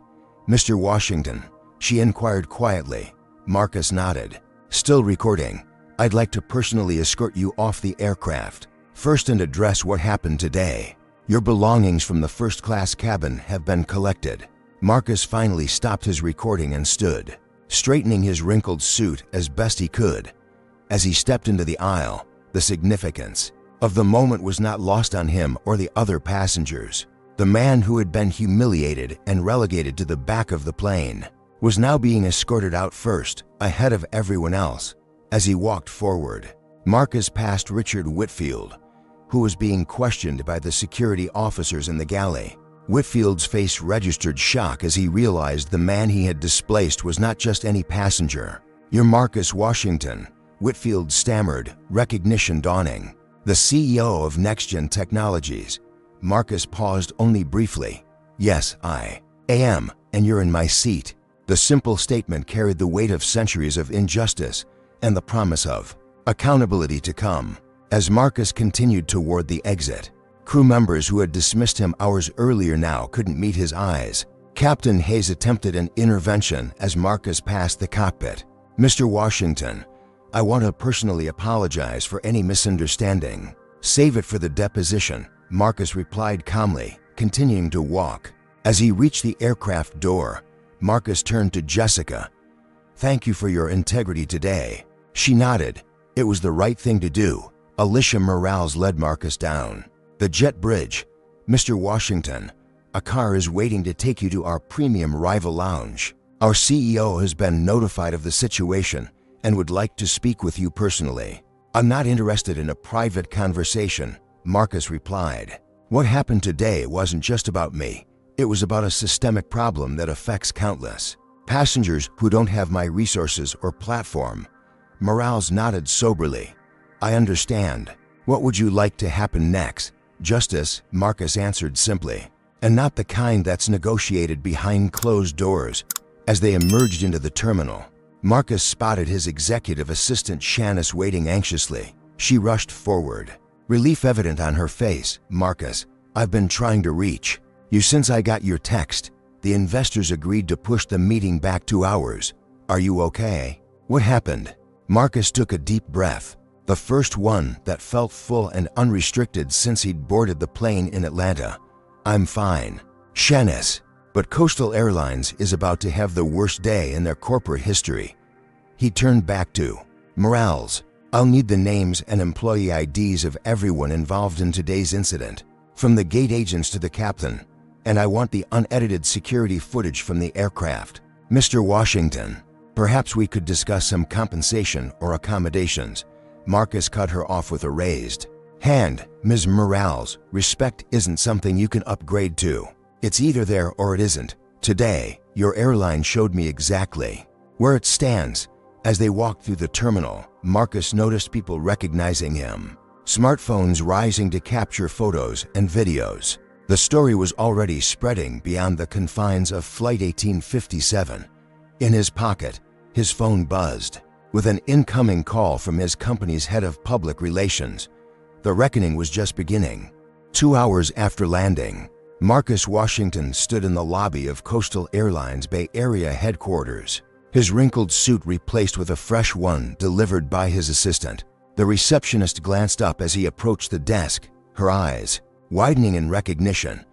A: Mr. Washington, she inquired quietly. Marcus nodded. Still recording. I'd like to personally escort you off the aircraft first and address what happened today. Your belongings from the first-class cabin have been collected. Marcus finally stopped his recording and stood, straightening his wrinkled suit as best he could. As he stepped into the aisle, the significance of the moment was not lost on him or the other passengers. The man who had been humiliated and relegated to the back of the plane was now being escorted out first, ahead of everyone else. As he walked forward, Marcus passed Richard Whitfield, who was being questioned by the security officers in the galley. Whitfield's face registered shock as he realized the man he had displaced was not just any passenger. You're Marcus Washington, Whitfield stammered, recognition dawning. The CEO of NextGen Technologies. Marcus paused only briefly. Yes, I am, and you're in my seat. The simple statement carried the weight of centuries of injustice and the promise of accountability to come. As Marcus continued toward the exit, crew members who had dismissed him hours earlier now couldn't meet his eyes. Captain Hayes attempted an intervention as Marcus passed the cockpit. Mr. Washington, I want to personally apologize for any misunderstanding. Save it for the deposition, Marcus replied calmly, continuing to walk. As he reached the aircraft door, Marcus turned to Jessica. Thank you for your integrity today. She nodded. It was the right thing to do. Alicia Morales led Marcus down the jet bridge. Mr. Washington, a car is waiting to take you to our premium rival lounge. Our CEO has been notified of the situation and would like to speak with you personally. I'm not interested in a private conversation, Marcus replied. What happened today wasn't just about me. It was about a systemic problem that affects countless passengers who don't have my resources or platform. Morales nodded soberly. I understand. What would you like to happen next? Justice, Marcus answered simply, and not the kind that's negotiated behind closed doors. As they emerged into the terminal, Marcus spotted his executive assistant Shanice waiting anxiously. She rushed forward, relief evident on her face. Marcus, I've been trying to reach you since I got your text. The investors agreed to push the meeting back 2 hours. Are you okay? What happened? Marcus took a deep breath, the first one that felt full and unrestricted since he'd boarded the plane in Atlanta. I'm fine, Shanice, but Coastal Airlines is about to have the worst day in their corporate history. He turned back to Morales. I'll need the names and employee IDs of everyone involved in today's incident, from the gate agents to the captain, and I want the unedited security footage from the aircraft. Mr. Washington, perhaps we could discuss some compensation or accommodations. Marcus cut her off with a raised hand. Ms. Morales, respect isn't something you can upgrade to. It's either there or it isn't. Today, your airline showed me exactly where it stands. As they walked through the terminal, Marcus noticed people recognizing him, smartphones rising to capture photos and videos. The story was already spreading beyond the confines of Flight 1857. In his pocket, his phone buzzed with an incoming call from his company's head of public relations. The reckoning was just beginning. 2 hours after landing, Marcus Washington stood in the lobby of Coastal Airlines Bay Area headquarters, his wrinkled suit replaced with a fresh one delivered by his assistant. The receptionist glanced up as he approached the desk, her eyes widening in recognition.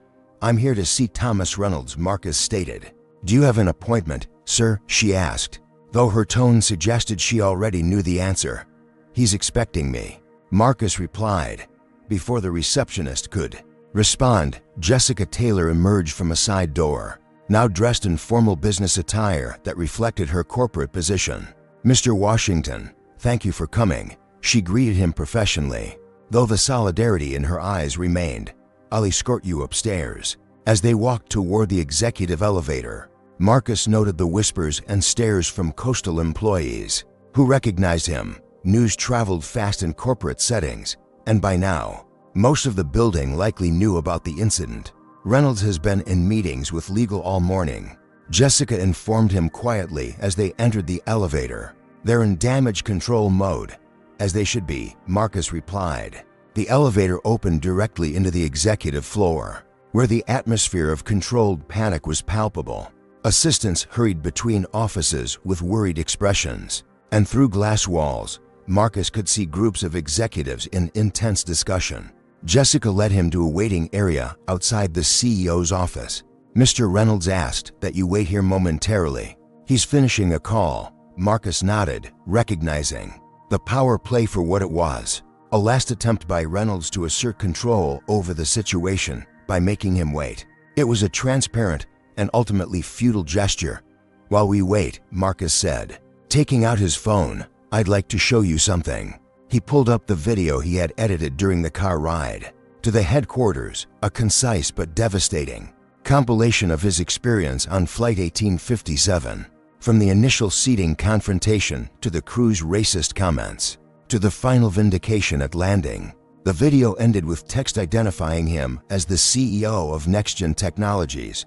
A: I'm here to see Thomas Reynolds, Marcus stated. Do you have an appointment, sir? She asked, though her tone suggested she already knew the answer. He's expecting me, Marcus replied. Before the receptionist could respond, Jessica Taylor emerged from a side door, now dressed in formal business attire that reflected her corporate position. Mr. Washington, thank you for coming. She greeted him professionally, though the solidarity in her eyes remained. I'll escort you upstairs. As they walked toward the executive elevator, Marcus noted the whispers and stares from Coastal employees who recognized him. News traveled fast in corporate settings, and by now, most of the building likely knew about the incident. Reynolds has been in meetings with legal all morning, Jessica informed him quietly as they entered the elevator. They're in damage control mode, as they should be, Marcus replied. The elevator opened directly into the executive floor, where the atmosphere of controlled panic was palpable. Assistants hurried between offices with worried expressions, and through glass walls, Marcus could see groups of executives in intense discussion. Jessica led him to a waiting area outside the CEO's office. Mr. Reynolds asked that you wait here momentarily. He's finishing a call. Marcus nodded, recognizing the power play for what it was. A last attempt by Reynolds to assert control over the situation by making him wait. It was a transparent and ultimately futile gesture. While we wait, Marcus said, taking out his phone, I'd like to show you something. He pulled up the video he had edited during the car ride to the headquarters, a concise but devastating compilation of his experience on Flight 1857. From the initial seating confrontation to the crew's racist comments, to the final vindication at landing, the video ended with text identifying him as the CEO of NextGen Technologies,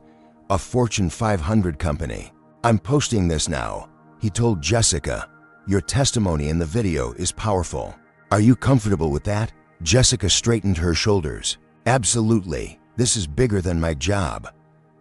A: a Fortune 500 company. I'm posting this now, he told Jessica. Your testimony in the video is powerful. Are you comfortable with that? Jessica straightened her shoulders. Absolutely. This is bigger than my job.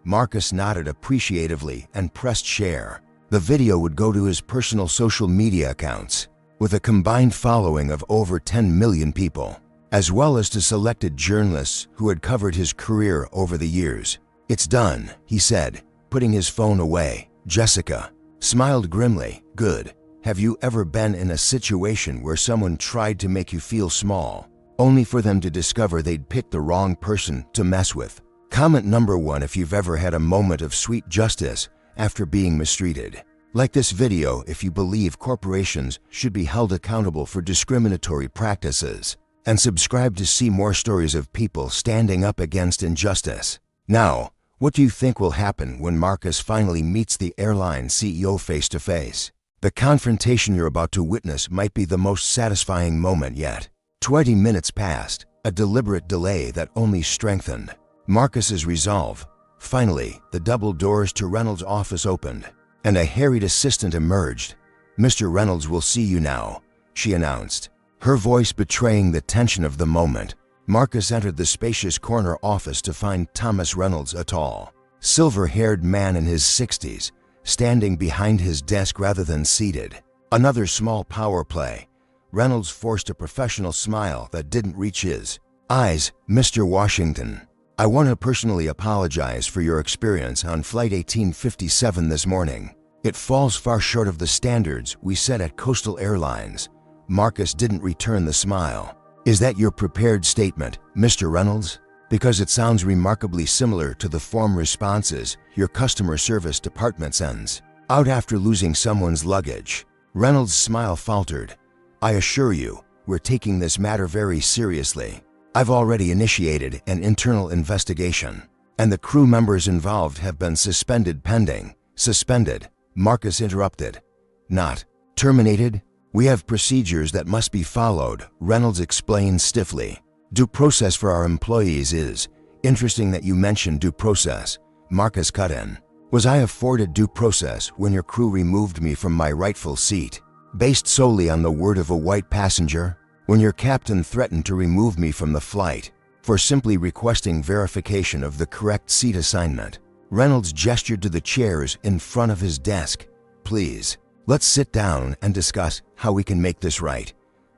A: Marcus nodded appreciatively and pressed share. The video would go to his personal social media accounts, with a combined following of over 10 million people, as well as to selected journalists who had covered his career over the years. It's done, he said, putting his phone away. Jessica smiled grimly. Good. Have you ever been in a situation where someone tried to make you feel small, only for them to discover they'd picked the wrong person to mess with? Comment number 1 if you've ever had a moment of sweet justice after being mistreated. Like this video if you believe corporations should be held accountable for discriminatory practices. And subscribe to see more stories of people standing up against injustice. Now, what do you think will happen when Marcus finally meets the airline CEO face to face? The confrontation you're about to witness might be the most satisfying moment yet. 20 minutes passed, a deliberate delay that only strengthened Marcus's resolve. Finally, the double doors to Reynolds' office opened, and a harried assistant emerged. "Mr. Reynolds will see you now," she announced, her voice betraying the tension of the moment. Marcus entered the spacious corner office to find Thomas Reynolds, a tall, silver-haired man in his 60s, standing behind his desk rather than seated. Another small power play. Reynolds forced a professional smile that didn't reach his eyes. "Mr. Washington, I want to personally apologize for your experience on Flight 1857 this morning. It falls far short of the standards we set at Coastal Airlines." Marcus didn't return the smile. "Is that your prepared statement, Mr. Reynolds? Because it sounds remarkably similar to the form responses your customer service department sends out after losing someone's luggage." Reynolds' smile faltered. "I assure you, we're taking this matter very seriously. I've already initiated an internal investigation, and the crew members involved have been suspended pending." "Suspended?" Marcus interrupted. "Not terminated? We have procedures that must be followed," Reynolds explained stiffly. "Due process for our employees is—" "Interesting that you mentioned due process," Marcus cut in. "Was I afforded due process when your crew removed me from my rightful seat, based solely on the word of a white passenger? When your captain threatened to remove me from the flight for simply requesting verification of the correct seat assignment?" Reynolds gestured to the chairs in front of his desk. "Please, let's sit down and discuss how we can make this right."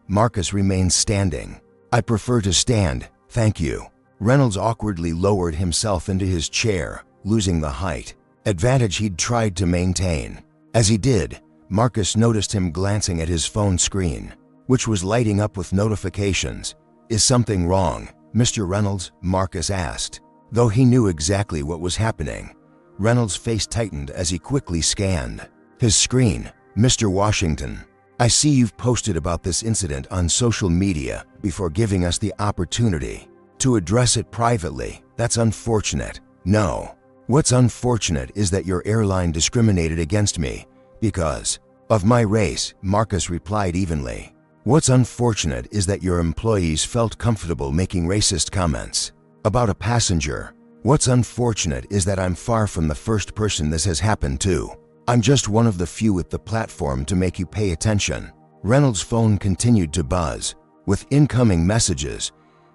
A: Marcus remained standing. "I prefer to stand, thank you." Reynolds awkwardly lowered himself into his chair, losing the height advantage he'd tried to maintain. As he did, Marcus noticed him glancing at his phone screen, which was lighting up with notifications. "Is something wrong, Mr. Reynolds?" Marcus asked. Though he knew exactly what was happening, Reynolds' face tightened as he quickly scanned his screen. "Mr. Washington, I see you've posted about this incident on social media before giving us the opportunity to address it privately. That's unfortunate." "No. What's unfortunate is that your airline discriminated against me because of my race," Marcus replied evenly. "What's unfortunate is that your employees felt comfortable making racist comments about a passenger. What's unfortunate is that I'm far from the first person this has happened to. I'm just one of the few with the platform to make you pay attention." Reynolds' phone continued to buzz with incoming messages.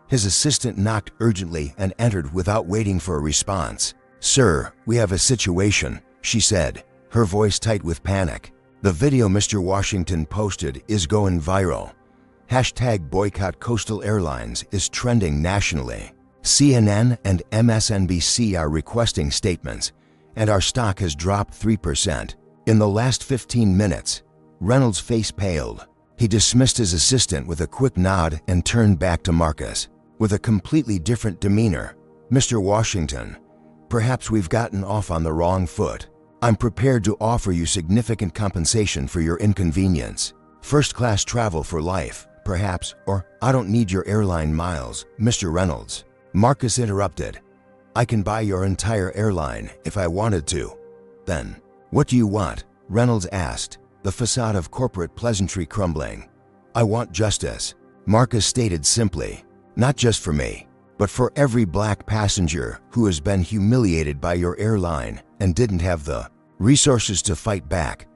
A: His assistant knocked urgently and entered without waiting for a response. "Sir, we have a situation," she said, her voice tight with panic. "The video Mr. Washington posted is going viral. Hashtag boycott Coastal Airlines is trending nationally. CNN and MSNBC are requesting statements, and our stock has dropped 3% in the last 15 minutes. Reynolds' face paled. He dismissed his assistant with a quick nod and turned back to Marcus with a completely different demeanor. "Mr. Washington, perhaps we've gotten off on the wrong foot. I'm prepared to offer you significant compensation for your inconvenience. First-class travel for life, perhaps, or I don't need your airline miles, Mr. Reynolds." Marcus interrupted. "I can buy your entire airline if I wanted to." "Then, what do you want?" Reynolds asked, the facade of corporate pleasantry crumbling. "I want justice," Marcus stated simply. "Not just for me, but for every black passenger who has been humiliated by your airline and didn't have the resources to fight back."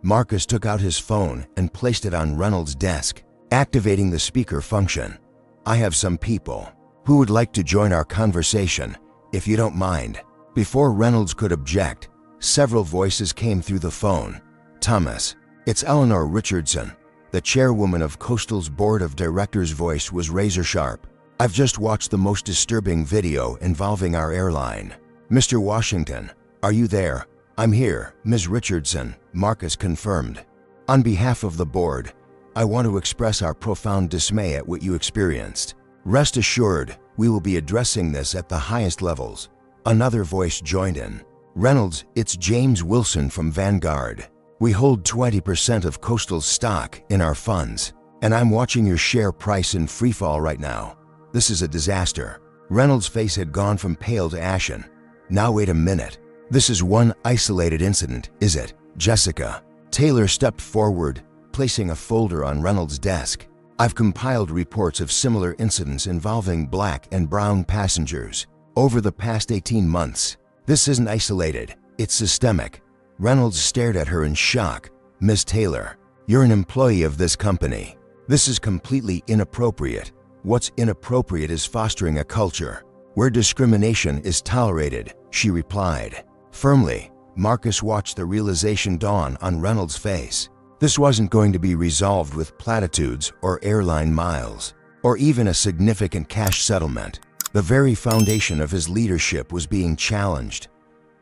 A: Marcus took out his phone and placed it on Reynolds' desk, activating the speaker function. "I have some people who would like to join our conversation, if you don't mind." Before Reynolds could object, several voices came through the phone. "Thomas, it's Eleanor Richardson." The chairwoman of Coastal's board of directors' voice was razor-sharp. "I've just watched the most disturbing video involving our airline. Mr. Washington, are you there?" "I'm here, Ms. Richardson," Marcus confirmed. "On behalf of the board, I want to express our profound dismay at what you experienced. Rest assured, we will be addressing this at the highest levels." Another voice joined in. "Reynolds, it's James Wilson from Vanguard. We hold 20% of Coastal's stock in our funds, and I'm watching your share price in freefall right now. This is a disaster." Reynolds' face had gone from pale to ashen. "Now wait a minute. This is one isolated incident, is it, Jessica?" Taylor stepped forward, placing a folder on Reynolds' desk. I've compiled reports of similar incidents involving black and brown passengers over the past 18 months. This isn't isolated, it's systemic. Reynolds stared at her in shock. Miss Taylor, you're an employee of this company. This is completely inappropriate. What's inappropriate is fostering a culture where discrimination is tolerated, she replied. Firmly, Marcus watched the realization dawn on Reynolds' face. This wasn't going to be resolved with platitudes or airline miles, or even a significant cash settlement. The very foundation of his leadership was being challenged.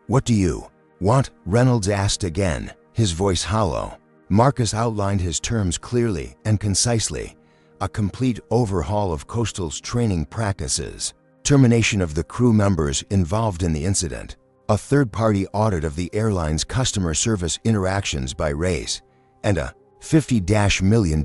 A: What do you want? Reynolds asked again, his voice hollow. Marcus outlined his terms clearly and concisely. A complete overhaul of Coastal's training practices, termination of the crew members involved in the incident, a third-party audit of the airline's customer service interactions by race, and a $50 million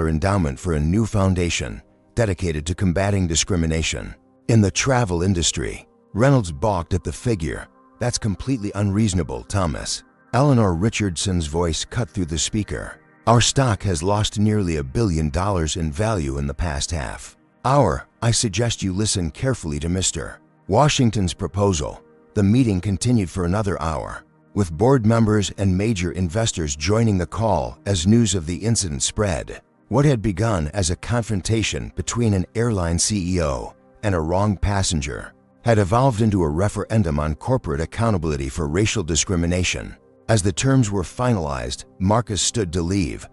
A: endowment for a new foundation dedicated to combating discrimination in the travel industry. Reynolds balked at the figure. That's completely unreasonable, Thomas. Eleanor Richardson's voice cut through the speaker. Our stock has lost nearly $1 billion in value in the past half hour. I suggest you listen carefully to Mr. Washington's proposal. The meeting continued for another hour, with board members and major investors joining the call as news of the incident spread. What had begun as a confrontation between an airline CEO and a wrong passenger had evolved into a referendum on corporate accountability for racial discrimination. As the terms were finalized, Marcus stood to leave.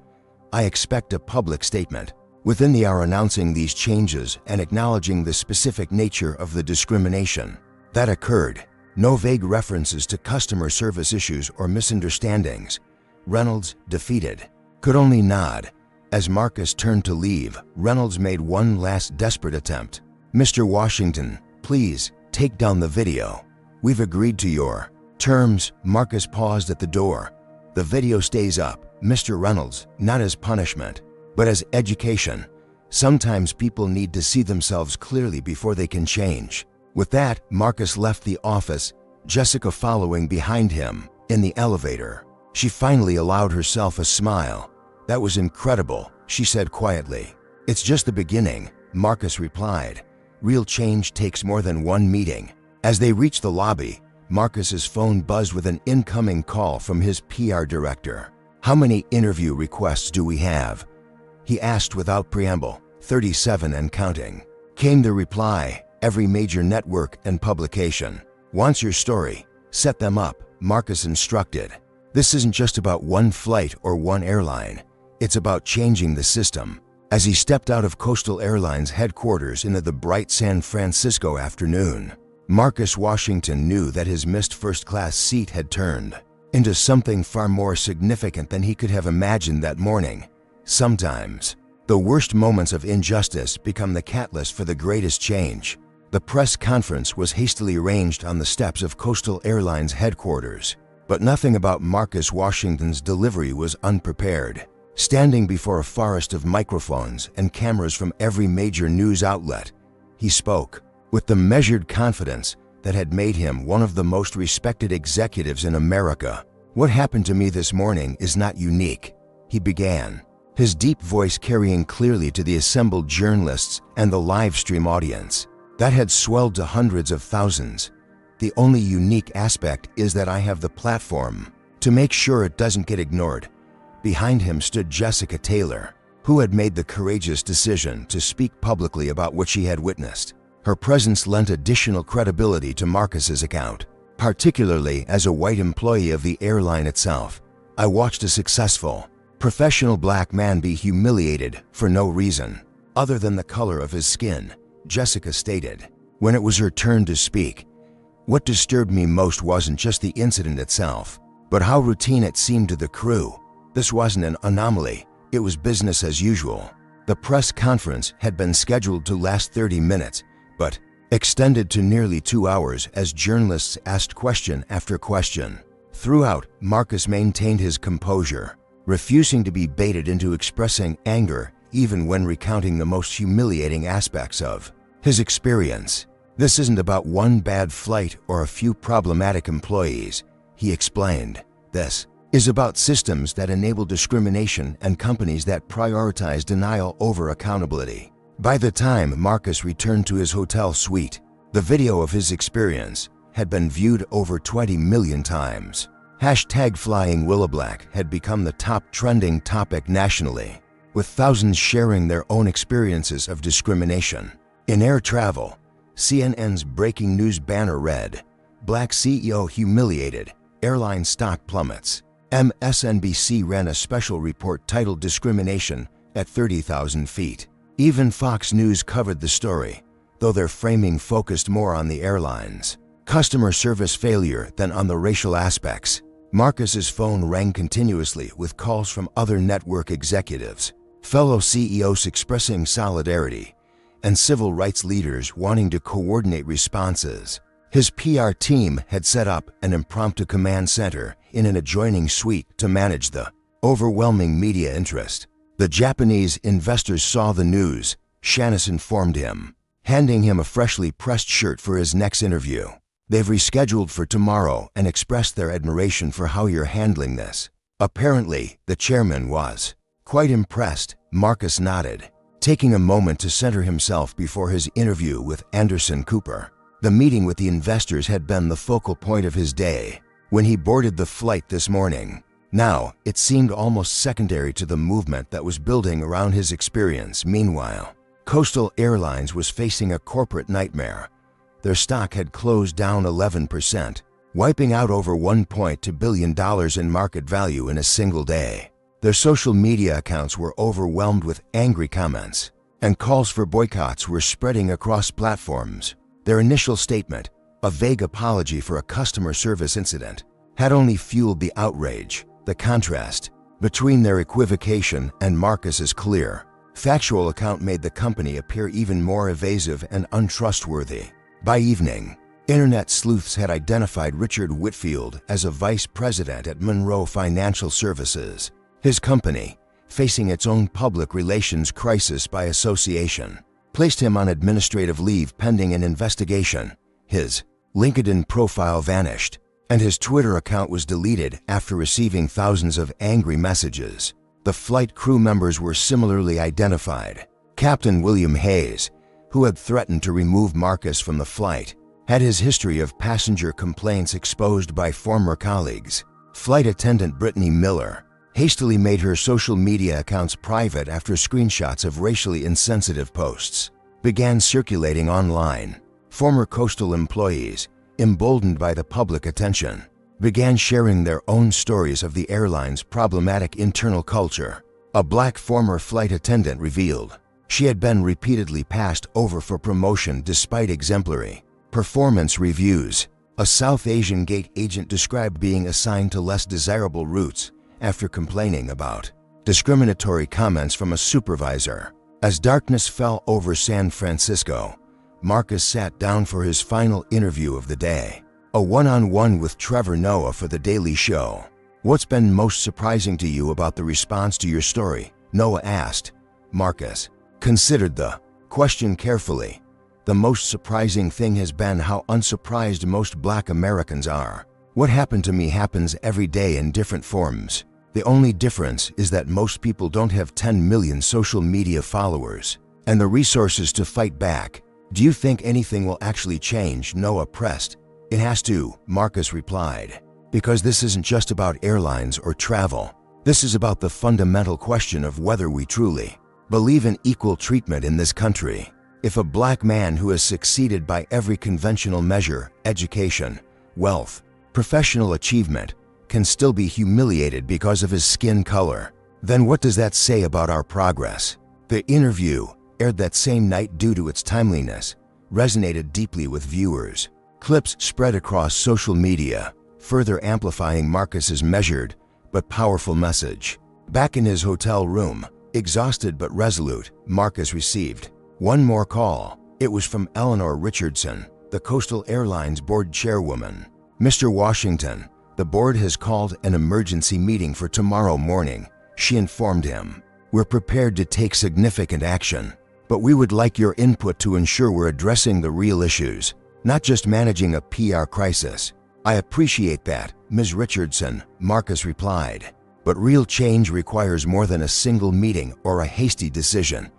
A: I expect a public statement within the hour announcing these changes and acknowledging the specific nature of the discrimination that occurred. No vague references to customer service issues or misunderstandings. Reynolds, defeated, could only nod. As Marcus turned to leave, Reynolds made one last desperate attempt. Mr. Washington, please, take down the video. We've agreed to your terms. Marcus paused at the door. The video stays up, Mr. Reynolds, not as punishment, but as education. Sometimes people need to see themselves clearly before they can change. With that, Marcus left the office, Jessica following behind him. In the elevator, she finally allowed herself a smile. That was incredible, she said quietly. It's just the beginning, Marcus replied. Real change takes more than one meeting. As they reached the lobby, Marcus's phone buzzed with an incoming call from his PR director. How many interview requests do we have? He asked without preamble. 37 and counting. Came the reply. Every major network and publication wants your story. Set them up, Marcus instructed. This isn't just about one flight or one airline. It's about changing the system. As he stepped out of Coastal Airlines headquarters into the bright San Francisco afternoon, Marcus Washington knew that his missed first-class seat had turned into something far more significant than he could have imagined that morning. Sometimes, the worst moments of injustice become the catalyst for the greatest change. The press conference was hastily arranged on the steps of Coastal Airlines headquarters, but nothing about Marcus Washington's delivery was unprepared. Standing before a forest of microphones and cameras from every major news outlet, he spoke with the measured confidence that had made him one of the most respected executives in America. What happened to me this morning is not unique, he began, his deep voice carrying clearly to the assembled journalists and the live stream audience that had swelled to hundreds of thousands. The only unique aspect is that I have the platform to make sure it doesn't get ignored. Behind him stood Jessica Taylor, who had made the courageous decision to speak publicly about what she had witnessed. Her presence lent additional credibility to Marcus's account, particularly as a white employee of the airline itself. I watched a successful, professional black man be humiliated for no reason other than the color of his skin, Jessica stated. When it was her turn to speak, what disturbed me most wasn't just the incident itself, but how routine it seemed to the crew. This wasn't an anomaly, it was business as usual. The press conference had been scheduled to last 30 minutes, but extended to nearly 2 hours as journalists asked question after question. Throughout, Marcus maintained his composure, refusing to be baited into expressing anger even when recounting the most humiliating aspects of his experience. This isn't about one bad flight or a few problematic employees, he explained. This is about systems that enable discrimination and companies that prioritize denial over accountability. By the time Marcus returned to his hotel suite, the video of his experience had been viewed over 20 million times. Hashtag Flying Willowblack had become the top trending topic nationally, with thousands sharing their own experiences of discrimination. In air travel, CNN's breaking news banner read, "Black CEO humiliated, airline stock plummets." MSNBC ran a special report titled "Discrimination at 30,000 feet." Even Fox News covered the story, though their framing focused more on the airline's customer service failure than on the racial aspects. Marcus's phone rang continuously with calls from other network executives, fellow CEOs expressing solidarity, and civil rights leaders wanting to coordinate responses. His PR team had set up an impromptu command center in an adjoining suite to manage the overwhelming media interest. The Japanese investors saw the news, Shanis informed him, handing him a freshly pressed shirt for his next interview. "They've rescheduled for tomorrow and expressed their admiration for how you're handling this." Apparently, the chairman was quite impressed. Marcus nodded, taking a moment to center himself before his interview with Anderson Cooper. The meeting with the investors had been the focal point of his day when he boarded the flight this morning. Now, it seemed almost secondary to the movement that was building around his experience. Meanwhile, Coastal Airlines was facing a corporate nightmare. Their stock had closed down 11%, wiping out over $1.2 billion in market value in a single day. Their social media accounts were overwhelmed with angry comments, and calls for boycotts were spreading across platforms. Their initial statement, a vague apology for a customer service incident, had only fueled the outrage. The contrast between their equivocation and Marcus's clear, factual account made the company appear even more evasive and untrustworthy. By evening, internet sleuths had identified Richard Whitfield as a vice president at Monroe Financial Services. His company, facing its own public relations crisis by association, placed him on administrative leave pending an investigation. His LinkedIn profile vanished, and his Twitter account was deleted after receiving thousands of angry messages. The flight crew members were similarly identified. Captain William Hayes, who had threatened to remove Marcus from the flight, had his history of passenger complaints exposed by former colleagues. Flight attendant Brittany Miller hastily made her social media accounts private after screenshots of racially insensitive posts began circulating online. Former Coastal employees, emboldened by the public attention, began sharing their own stories of the airline's problematic internal culture. A black former flight attendant revealed she had been repeatedly passed over for promotion despite exemplary performance reviews. A South Asian gate agent described being assigned to less desirable routes after complaining about discriminatory comments from a supervisor. As darkness fell over San Francisco, Marcus sat down for his final interview of the day, a one-on-one with Trevor Noah for The Daily Show. "What's been most surprising to you about the response to your story?" Noah asked. Marcus considered the question carefully. "The most surprising thing has been how unsurprised most Black Americans are. What happened to me happens every day in different forms. The only difference is that most people don't have 10 million social media followers and the resources to fight back." "Do you think anything will actually change?" Noah pressed. "It has to," Marcus replied, "because this isn't just about airlines or travel. This is about the fundamental question of whether we truly believe in equal treatment in this country. If a black man who has succeeded by every conventional measure, education, wealth, professional achievement, can still be humiliated because of his skin color, then what does that say about our progress?" The interview, aired that same night due to its timeliness, resonated deeply with viewers. Clips spread across social media, further amplifying Marcus's measured but powerful message. Back in his hotel room, exhausted but resolute, Marcus received one more call. It was from Eleanor Richardson, the Coastal Airlines board chairwoman. "Mr. Washington, the board has called an emergency meeting for tomorrow morning," she informed him. "We're prepared to take significant action, but we would like your input to ensure we're addressing the real issues, not just managing a PR crisis." "I appreciate that," Ms. Richardson, Marcus replied. But real change requires more than a single meeting or a hasty decision.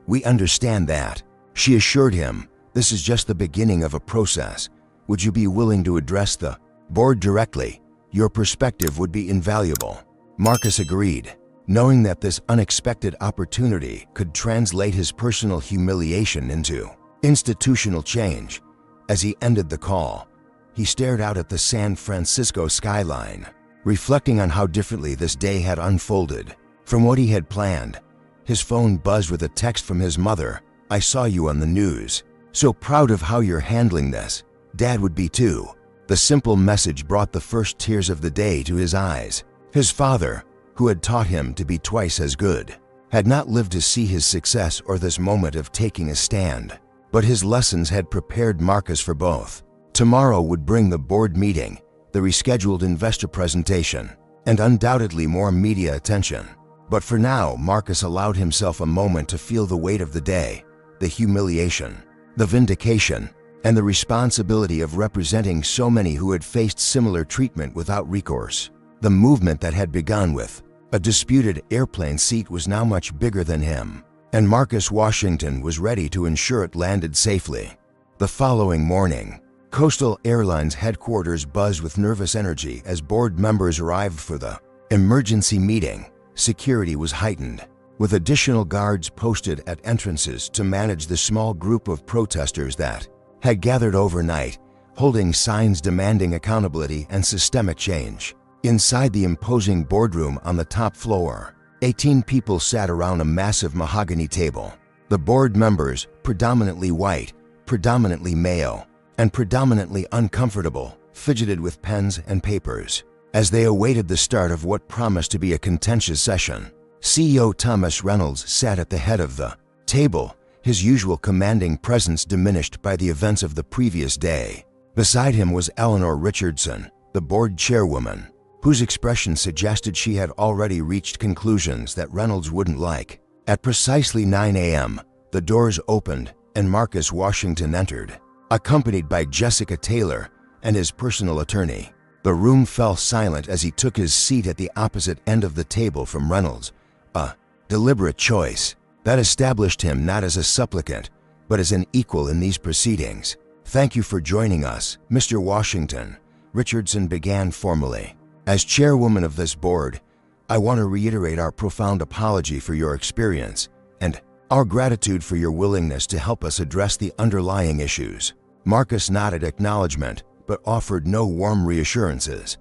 A: We understand that. She assured him, this is just the beginning of a process. Would you be willing to address the board directly? Your perspective would be invaluable. Marcus agreed, knowing that this unexpected opportunity could translate his personal humiliation into institutional change. As he ended the call, he stared out at the San Francisco skyline, reflecting on how differently this day had unfolded from what he had planned. His phone buzzed with a text from his mother. I saw you on the news. So proud of how you're handling this. Dad would be too. The simple message brought the first tears of the day to his eyes. His father, who had taught him to be twice as good, had not lived to see his success or this moment of taking a stand. But his lessons had prepared Marcus for both. Tomorrow would bring the board meeting, the rescheduled investor presentation, and undoubtedly more media attention. But for now, Marcus allowed himself a moment to feel the weight of the day, the humiliation, the vindication, and the responsibility of representing so many who had faced similar treatment without recourse. The movement that had begun with a disputed airplane seat was now much bigger than him, and Marcus Washington was ready to ensure it landed safely. The following morning, Coastal Airlines headquarters buzzed with nervous energy as board members arrived for the emergency meeting. Security was heightened, with additional guards posted at entrances to manage the small group of protesters that had gathered overnight, holding signs demanding accountability and systemic change. Inside the imposing boardroom on the top floor, 18 people sat around a massive mahogany table. The board members, predominantly white, predominantly male, and predominantly uncomfortable, fidgeted with pens and papers as they awaited the start of what promised to be a contentious session. CEO Thomas Reynolds sat at the head of the table, his usual commanding presence diminished by the events of the previous day. Beside him was Eleanor Richardson, the board chairwoman, whose expression suggested she had already reached conclusions that Reynolds wouldn't like. At precisely 9 a.m., the doors opened and Marcus Washington entered, accompanied by Jessica Taylor and his personal attorney. The room fell silent as he took his seat at the opposite end of the table from Reynolds, a deliberate choice that established him not as a supplicant, but as an equal in these proceedings. Thank you for joining us, Mr. Washington, Richardson began formally. As chairwoman of this board, I want to reiterate our profound apology for your experience and our gratitude for your willingness to help us address the underlying issues. Marcus nodded acknowledgement, but offered no warm reassurances.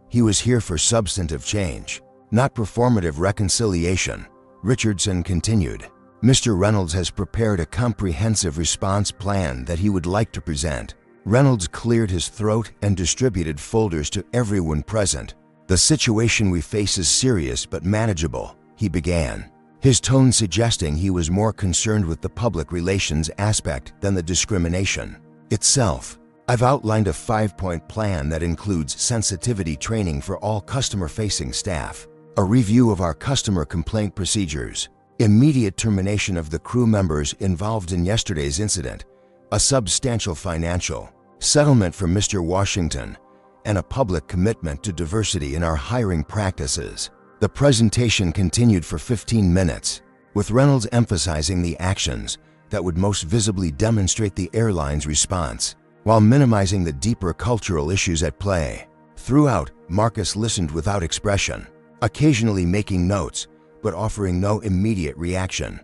A: He was here for substantive change, not performative reconciliation. Richardson continued. Mr. Reynolds has prepared a comprehensive response plan that he would like to present. Reynolds cleared his throat and distributed folders to everyone present. The situation we face is serious but manageable, he began, his tone suggesting he was more concerned with the public relations aspect than the discrimination itself. I've outlined a 5-point plan that includes sensitivity training for all customer-facing staff, a review of our customer complaint procedures, immediate termination of the crew members involved in yesterday's incident, a substantial financial settlement for Mr. Washington, and a public commitment to diversity in our hiring practices. The presentation continued for 15 minutes, with Reynolds emphasizing the actions that would most visibly demonstrate the airline's response, while minimizing the deeper cultural issues at play. Throughout, Marcus listened without expression, occasionally making notes, but offering no immediate reaction.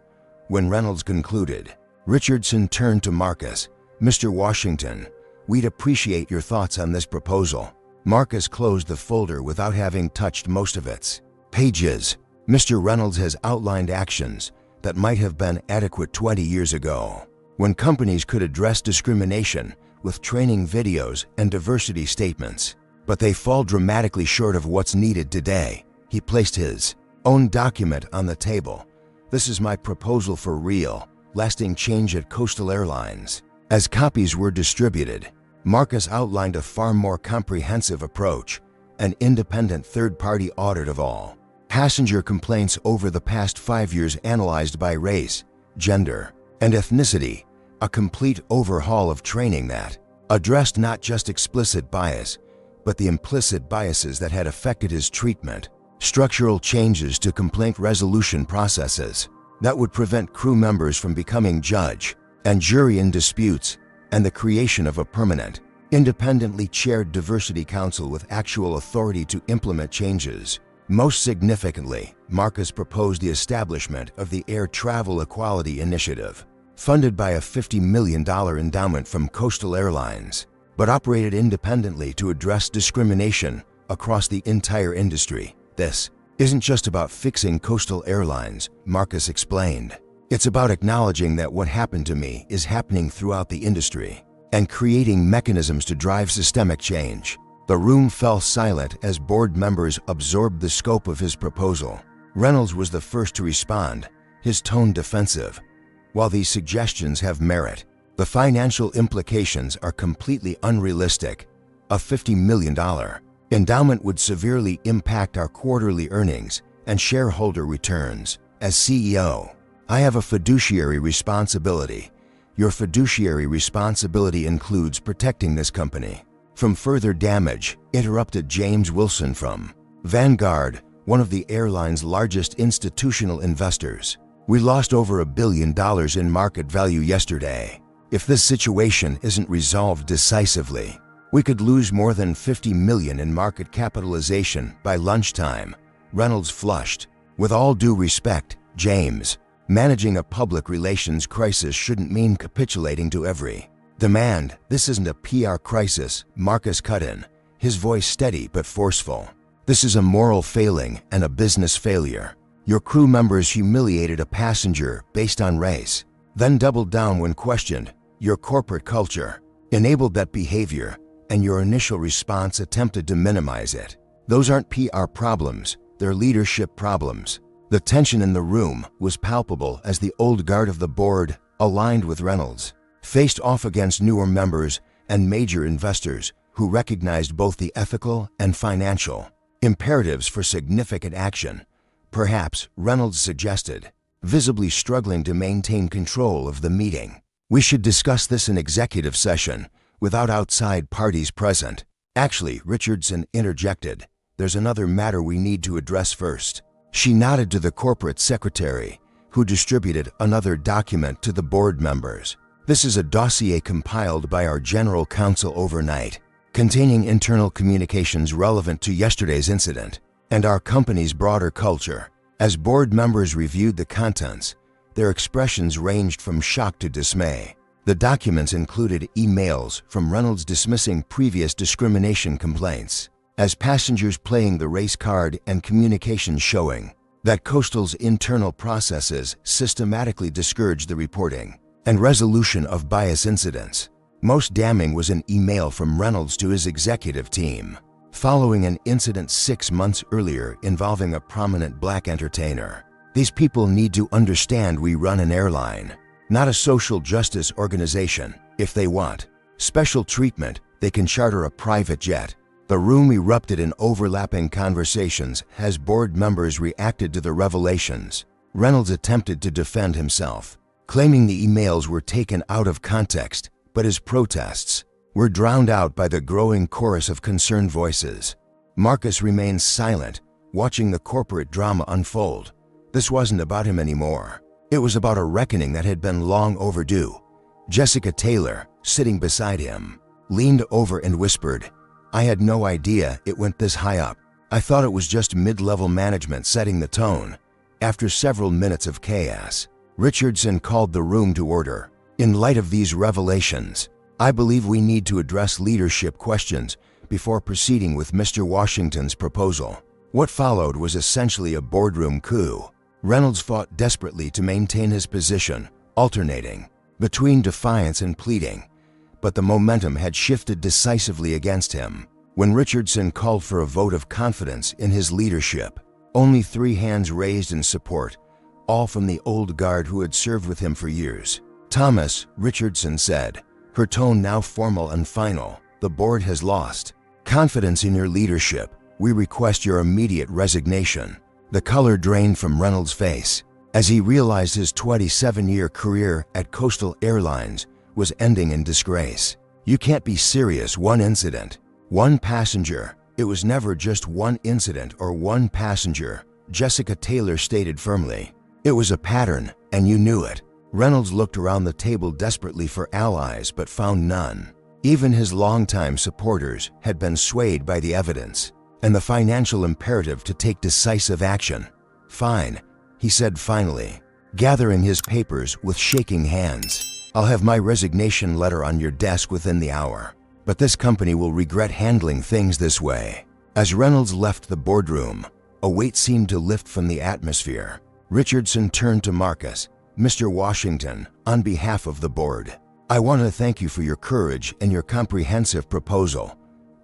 A: When Reynolds concluded, Richardson turned to Marcus. Mr. Washington, we'd appreciate your thoughts on this proposal. Marcus closed the folder without having touched most of its pages. Mr. Reynolds has outlined actions that might have been adequate 20 years ago, when companies could address discrimination with training videos and diversity statements, but they fall dramatically short of what's needed today. He placed his own document on the table. This is my proposal for real, lasting change at Coastal Airlines. As copies were distributed, Marcus outlined a far more comprehensive approach, an independent third-party audit of all passenger complaints over the past 5 years analyzed by race, gender, and ethnicity, a complete overhaul of training that addressed not just explicit bias, but the implicit biases that had affected his treatment. Structural changes to complaint resolution processes that would prevent crew members from becoming judge and jury in disputes, and the creation of a permanent, independently chaired diversity council with actual authority to implement changes. Most significantly, Marcus proposed the establishment of the Air Travel Equality Initiative, funded by a $50 million endowment from Coastal Airlines, but operated independently to address discrimination across the entire industry. This isn't just about fixing Coastal Airlines, Marcus explained. It's about acknowledging that what happened to me is happening throughout the industry and creating mechanisms to drive systemic change. The room fell silent as board members absorbed the scope of his proposal. Reynolds was the first to respond, his tone defensive. While these suggestions have merit, the financial implications are completely unrealistic. A $50 million endowment would severely impact our quarterly earnings and shareholder returns. As CEO, I have a fiduciary responsibility. Your fiduciary responsibility includes protecting this company from further damage, interrupted James Wilson from Vanguard, one of the airline's largest institutional investors. We lost over $1 billion in market value yesterday. If this situation isn't resolved decisively, we could lose more than $50 million in market capitalization by lunchtime. Reynolds flushed. With all due respect, James, managing a public relations crisis shouldn't mean capitulating to every demand. This isn't a PR crisis, Marcus cut in, his voice steady but forceful. This is a moral failing and a business failure. Your crew members humiliated a passenger based on race, then doubled down when questioned. Your corporate culture enabled that behavior, and your initial response attempted to minimize it. Those aren't PR problems, they're leadership problems. The tension in the room was palpable as the old guard of the board, aligned with Reynolds, faced off against newer members and major investors who recognized both the ethical and financial imperatives for significant action. Perhaps, Reynolds suggested, visibly struggling to maintain control of the meeting. We should discuss this in executive session without outside parties present. Actually, Richardson interjected, there's another matter we need to address first. She nodded to the corporate secretary, who distributed another document to the board members. This is a dossier compiled by our general counsel overnight, containing internal communications relevant to yesterday's incident and our company's broader culture. As board members reviewed the contents, their expressions ranged from shock to dismay. The documents included emails from Reynolds dismissing previous discrimination complaints as passengers playing the race card and communications showing that Coastal's internal processes systematically discouraged the reporting and resolution of bias incidents. Most damning was an email from Reynolds to his executive team, following an incident 6 months earlier involving a prominent black entertainer. These people need to understand we run an airline, not a social justice organization. If they want special treatment, they can charter a private jet. The room erupted in overlapping conversations as board members reacted to the revelations. Reynolds attempted to defend himself, claiming the emails were taken out of context, but his protests were drowned out by the growing chorus of concerned voices. Marcus remained silent, watching the corporate drama unfold. This wasn't about him anymore. It was about a reckoning that had been long overdue. Jessica Taylor, sitting beside him, leaned over and whispered, I had no idea it went this high up. I thought it was just mid-level management setting the tone. After several minutes of chaos, Richardson called the room to order. In light of these revelations, I believe we need to address leadership questions before proceeding with Mr. Washington's proposal. What followed was essentially a boardroom coup. Reynolds fought desperately to maintain his position, alternating between defiance and pleading, but the momentum had shifted decisively against him. When Richardson called for a vote of confidence in his leadership, only 3 hands raised in support, all from the old guard who had served with him for years. Thomas, Richardson said, her tone now formal and final, the board has lost confidence in your leadership. We request your immediate resignation. The color drained from Reynolds' face as he realized his 27-year career at Coastal Airlines was ending in disgrace. You can't be serious. One incident One passenger. It was never just one incident or one passenger, Jessica Taylor stated firmly. It was a pattern, and you knew it. Reynolds looked around the table desperately for allies but found none. Even his longtime supporters had been swayed by the evidence and the financial imperative to take decisive action. "Fine," he said finally, gathering his papers with shaking hands. "I'll have my resignation letter on your desk within the hour. But this company will regret handling things this way." As Reynolds left the boardroom, a weight seemed to lift from the atmosphere. Richardson turned to Marcus. "Mr. Washington, on behalf of the board, I want to thank you for your courage and your comprehensive proposal.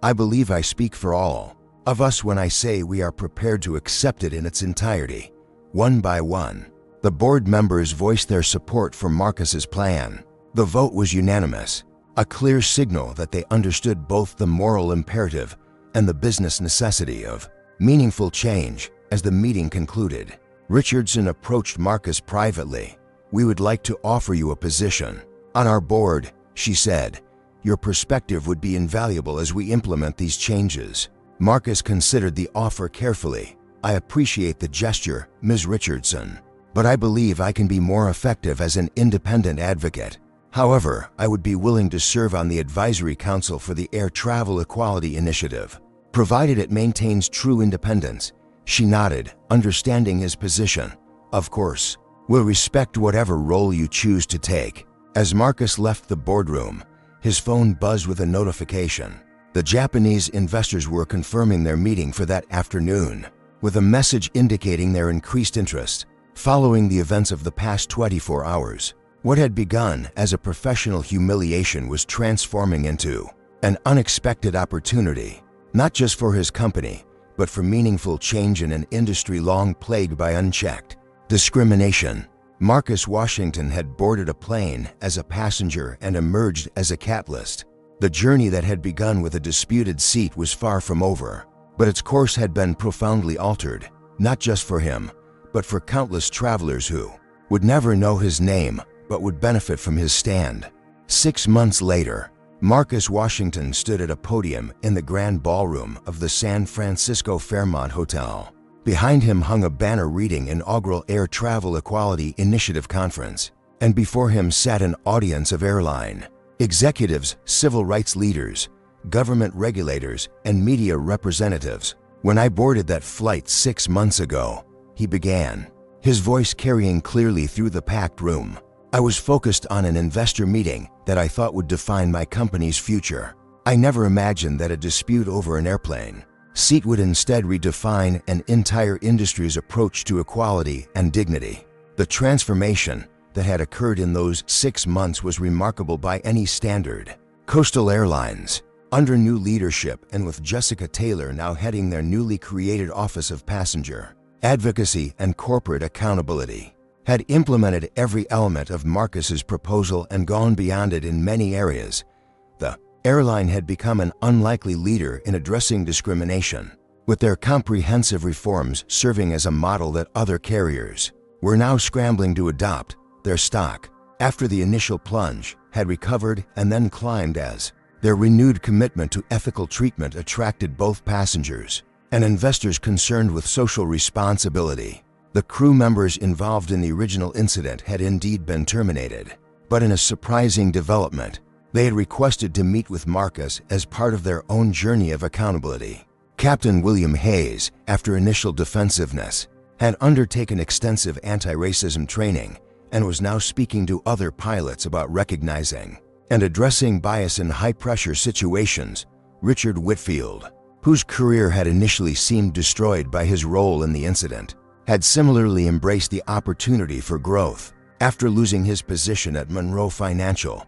A: I believe I speak for all of us when I say we are prepared to accept it in its entirety." One by one, the board members voiced their support for Marcus's plan. The vote was unanimous, a clear signal that they understood both the moral imperative and the business necessity of meaningful change. As the meeting concluded, Richardson approached Marcus privately. "We would like to offer you a position on our board," she said. "Your perspective would be invaluable as we implement these changes." Marcus considered the offer carefully. "I appreciate the gesture, Ms. Richardson, but I believe I can be more effective as an independent advocate. However, I would be willing to serve on the Advisory Council for the Air Travel Equality Initiative, provided it maintains true independence." She nodded, understanding his position. "Of course, we'll respect whatever role you choose to take." As Marcus left the boardroom, his phone buzzed with a notification. The Japanese investors were confirming their meeting for that afternoon, with a message indicating their increased interest. Following the events of the past 24 hours, what had begun as a professional humiliation was transforming into an unexpected opportunity, not just for his company, but for meaningful change in an industry long plagued by unchecked discrimination. Marcus Washington had boarded a plane as a passenger and emerged as a catalyst. The journey that had begun with a disputed seat was far from over, but its course had been profoundly altered, not just for him, but for countless travelers who would never know his name but would benefit from his stand. 6 months later, Marcus Washington stood at a podium in the grand ballroom of the San Francisco Fairmont Hotel. Behind him hung a banner reading Inaugural Air Travel Equality Initiative Conference, and before him sat an audience of airline executives, civil rights leaders, government regulators, and media representatives. "When I boarded that flight 6 months ago," he began, his voice carrying clearly through the packed room, "I was focused on an investor meeting that I thought would define my company's future. I never imagined that a dispute over an airplane seat would instead redefine an entire industry's approach to equality and dignity." The transformation that had occurred in those 6 months was remarkable by any standard. Coastal Airlines, under new leadership and with Jessica Taylor now heading their newly created Office of Passenger Advocacy and Corporate Accountability, had implemented every element of Marcus's proposal and gone beyond it in many areas. The airline had become an unlikely leader in addressing discrimination, with their comprehensive reforms serving as a model that other carriers were now scrambling to adopt. Their stock, after the initial plunge, had recovered and then climbed as their renewed commitment to ethical treatment attracted both passengers and investors concerned with social responsibility. The crew members involved in the original incident had indeed been terminated, but in a surprising development, they had requested to meet with Marcus as part of their own journey of accountability. Captain William Hayes, after initial defensiveness, had undertaken extensive anti-racism training and was now speaking to other pilots about recognizing and addressing bias in high-pressure situations. Richard Whitfield, whose career had initially seemed destroyed by his role in the incident, had similarly embraced the opportunity for growth. After losing his position at Monroe Financial,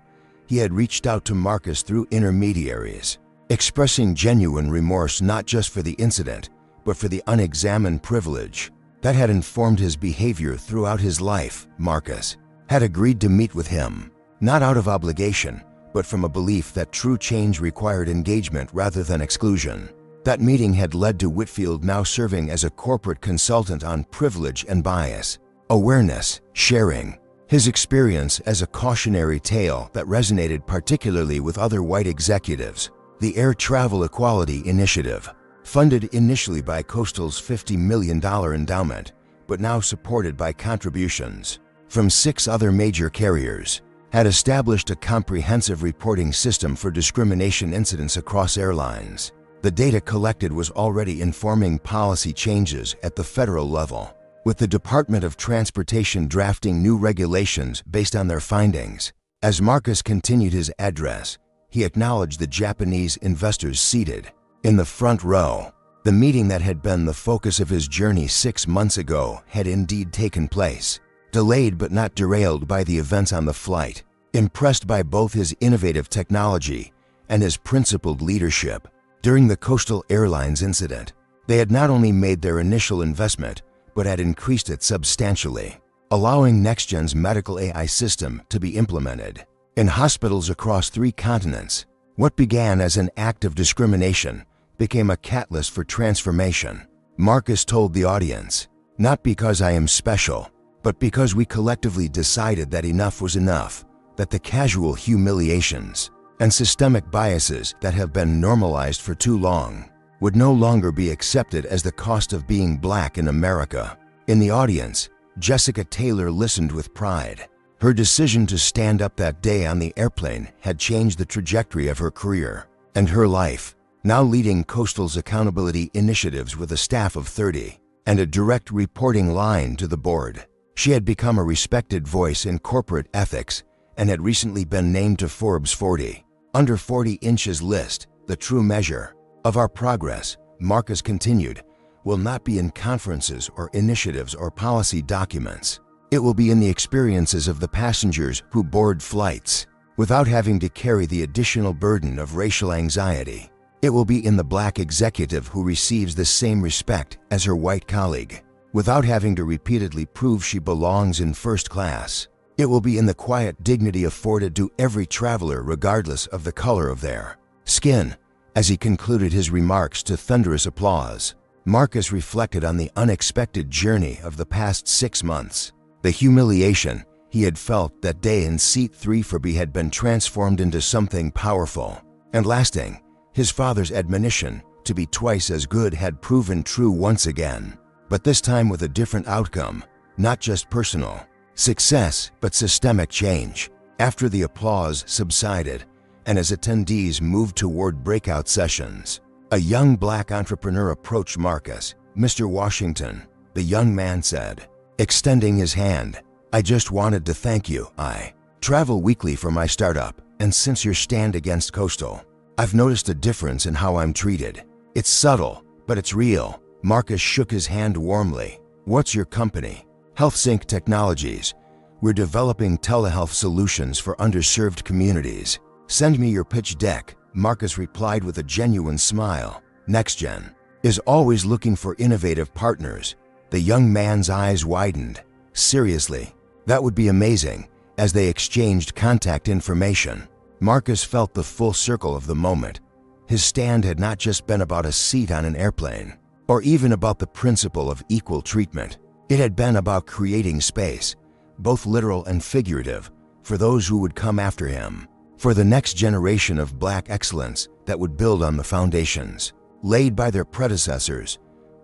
A: he had reached out to Marcus through intermediaries, expressing genuine remorse not just for the incident, but for the unexamined privilege that had informed his behavior throughout his life. Marcus had agreed to meet with him, not out of obligation, but from a belief that true change required engagement rather than exclusion. That meeting had led to Whitfield now serving as a corporate consultant on privilege and bias awareness, sharing his experience as a cautionary tale that resonated particularly with other white executives. the Air Travel Equality Initiative, funded initially by Coastal's $50 million endowment, but now supported by contributions from 6 other major carriers, had established a comprehensive reporting system for discrimination incidents across airlines. The data collected was already informing policy changes at the federal level, with the Department of Transportation drafting new regulations based on their findings. As Marcus continued his address, he acknowledged the Japanese investors seated in the front row. The meeting that had been the focus of his journey 6 months ago had indeed taken place, delayed but not derailed by the events on the flight. Impressed by both his innovative technology and his principled leadership during the Coastal Airlines incident, they had not only made their initial investment, but had increased it substantially, allowing NextGen's medical AI system to be implemented in hospitals across 3 continents. What began as an act of discrimination became a catalyst for transformation. Marcus told the audience, "Not because I am special, but because we collectively decided that enough was enough, that the casual humiliations and systemic biases that have been normalized for too long would no longer be accepted as the cost of being black in America." In the audience, Jessica Taylor listened with pride. Her decision to stand up that day on the airplane had changed the trajectory of her career and her life, now leading Coastal's accountability initiatives with a staff of 30 and a direct reporting line to the board. She had become a respected voice in corporate ethics and had recently been named to Forbes 40 Under 40 Inches list. The true measure of our progress, Marcus continued, will not be in conferences or initiatives or policy documents. It will be in the experiences of the passengers who board flights without having to carry the additional burden of racial anxiety. It will be in the black executive who receives the same respect as her white colleague without having to repeatedly prove she belongs in first class. It will be in the quiet dignity afforded to every traveler regardless of the color of their skin. As he concluded his remarks to thunderous applause, Marcus reflected on the unexpected journey of the past 6 months. The humiliation he had felt that day in seat 340 had been transformed into something powerful and lasting. His father's admonition to be twice as good had proven true once again, but this time with a different outcome, not just personal success, but systemic change. After the applause subsided, and as attendees moved toward breakout sessions, a young black entrepreneur approached Marcus. "Mr. Washington," the young man said, extending his hand, "I just wanted to thank you. I travel weekly for my startup, and since your stand against Coastal, I've noticed a difference in how I'm treated. It's subtle, but it's real." Marcus shook his hand warmly. "What's your company?" "HealthSync Technologies. We're developing telehealth solutions for underserved communities." "Send me your pitch deck," Marcus replied with a genuine smile. "NextGen is always looking for innovative partners." The young man's eyes widened. "Seriously? That would be amazing." As they exchanged contact information, Marcus felt the full circle of the moment. His stand had not just been about a seat on an airplane, or even about the principle of equal treatment. It had been about creating space, both literal and figurative, for those who would come after him, for the next generation of black excellence that would build on the foundations laid by their predecessors.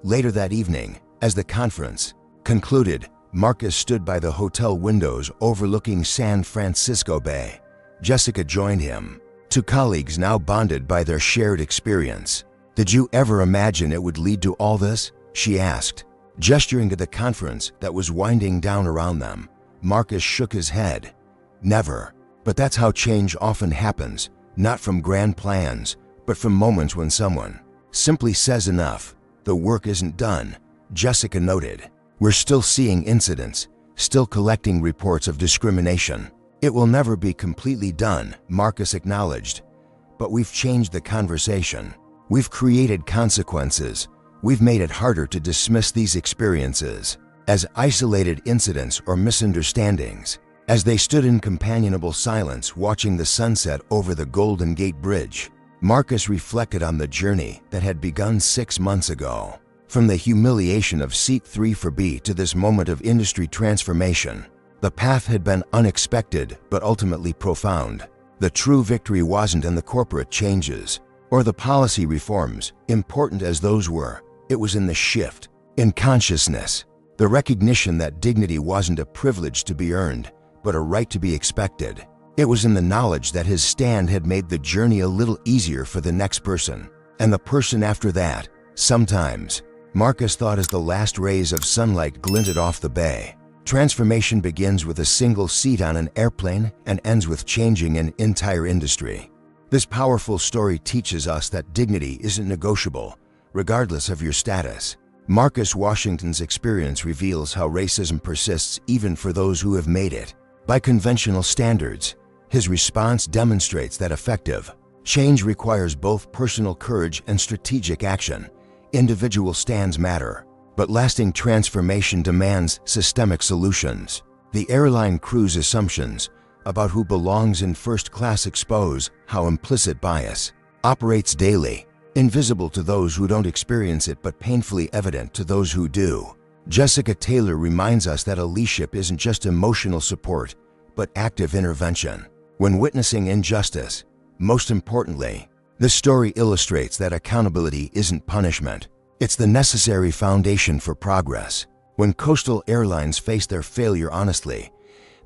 A: Later that evening, as the conference concluded, Marcus stood by the hotel windows overlooking San Francisco Bay. Jessica joined him, 2 colleagues now bonded by their shared experience. "Did you ever imagine it would lead to all this?" she asked. Gesturing to the conference that was winding down around them, Marcus shook his head. "Never. But that's how change often happens, not from grand plans, but from moments when someone simply says enough. The work isn't done," Jessica noted. "We're still seeing incidents, still collecting reports of discrimination. It will never be completely done," Marcus acknowledged. "But we've changed the conversation. We've created consequences. We've made it harder to dismiss these experiences as isolated incidents or misunderstandings." As they stood in companionable silence watching the sunset over the Golden Gate Bridge, Marcus reflected on the journey that had begun 6 months ago. From the humiliation of seat 340 to this moment of industry transformation, the path had been unexpected but ultimately profound. The true victory wasn't in the corporate changes or the policy reforms, important as those were. It was in the shift in consciousness, the recognition that dignity wasn't a privilege to be earned, but a right to be expected. It was in the knowledge that his stand had made the journey a little easier for the next person, and the person after that. Sometimes, Marcus thought as the last rays of sunlight glinted off the bay. Transformation begins with a single seat on an airplane and ends with changing an entire industry. This powerful story teaches us that dignity isn't negotiable, regardless of your status. Marcus Washington's experience reveals how racism persists even for those who have made it. By conventional standards, his response demonstrates that effective change requires both personal courage and strategic action. Individual stands matter, but lasting transformation demands systemic solutions. The airline crew's assumptions about who belongs in first class expose how implicit bias operates daily, invisible to those who don't experience it but painfully evident to those who do. Jessica Taylor reminds us that allyship isn't just emotional support, but active intervention. When witnessing injustice, most importantly, this story illustrates that accountability isn't punishment. It's the necessary foundation for progress. When Coastal Airlines faced their failure honestly,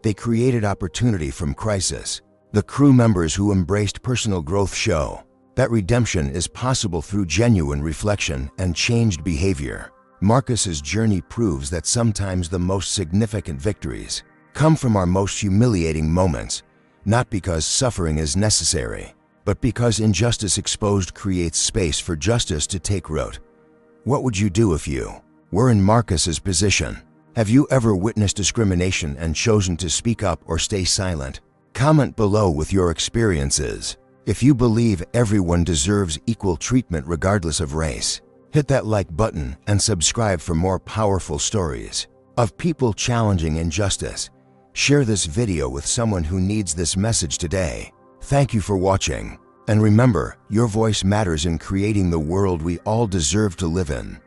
A: they created opportunity from crisis. The crew members who embraced personal growth show that redemption is possible through genuine reflection and changed behavior. Marcus's journey proves that sometimes the most significant victories come from our most humiliating moments, not because suffering is necessary, but because injustice exposed creates space for justice to take root. What would you do if you were in Marcus's position? Have you ever witnessed discrimination and chosen to speak up or stay silent? Comment below with your experiences. If you believe everyone deserves equal treatment regardless of race, hit that like button and subscribe for more powerful stories of people challenging injustice. Share this video with someone who needs this message today. Thank you for watching, and remember, your voice matters in creating the world we all deserve to live in.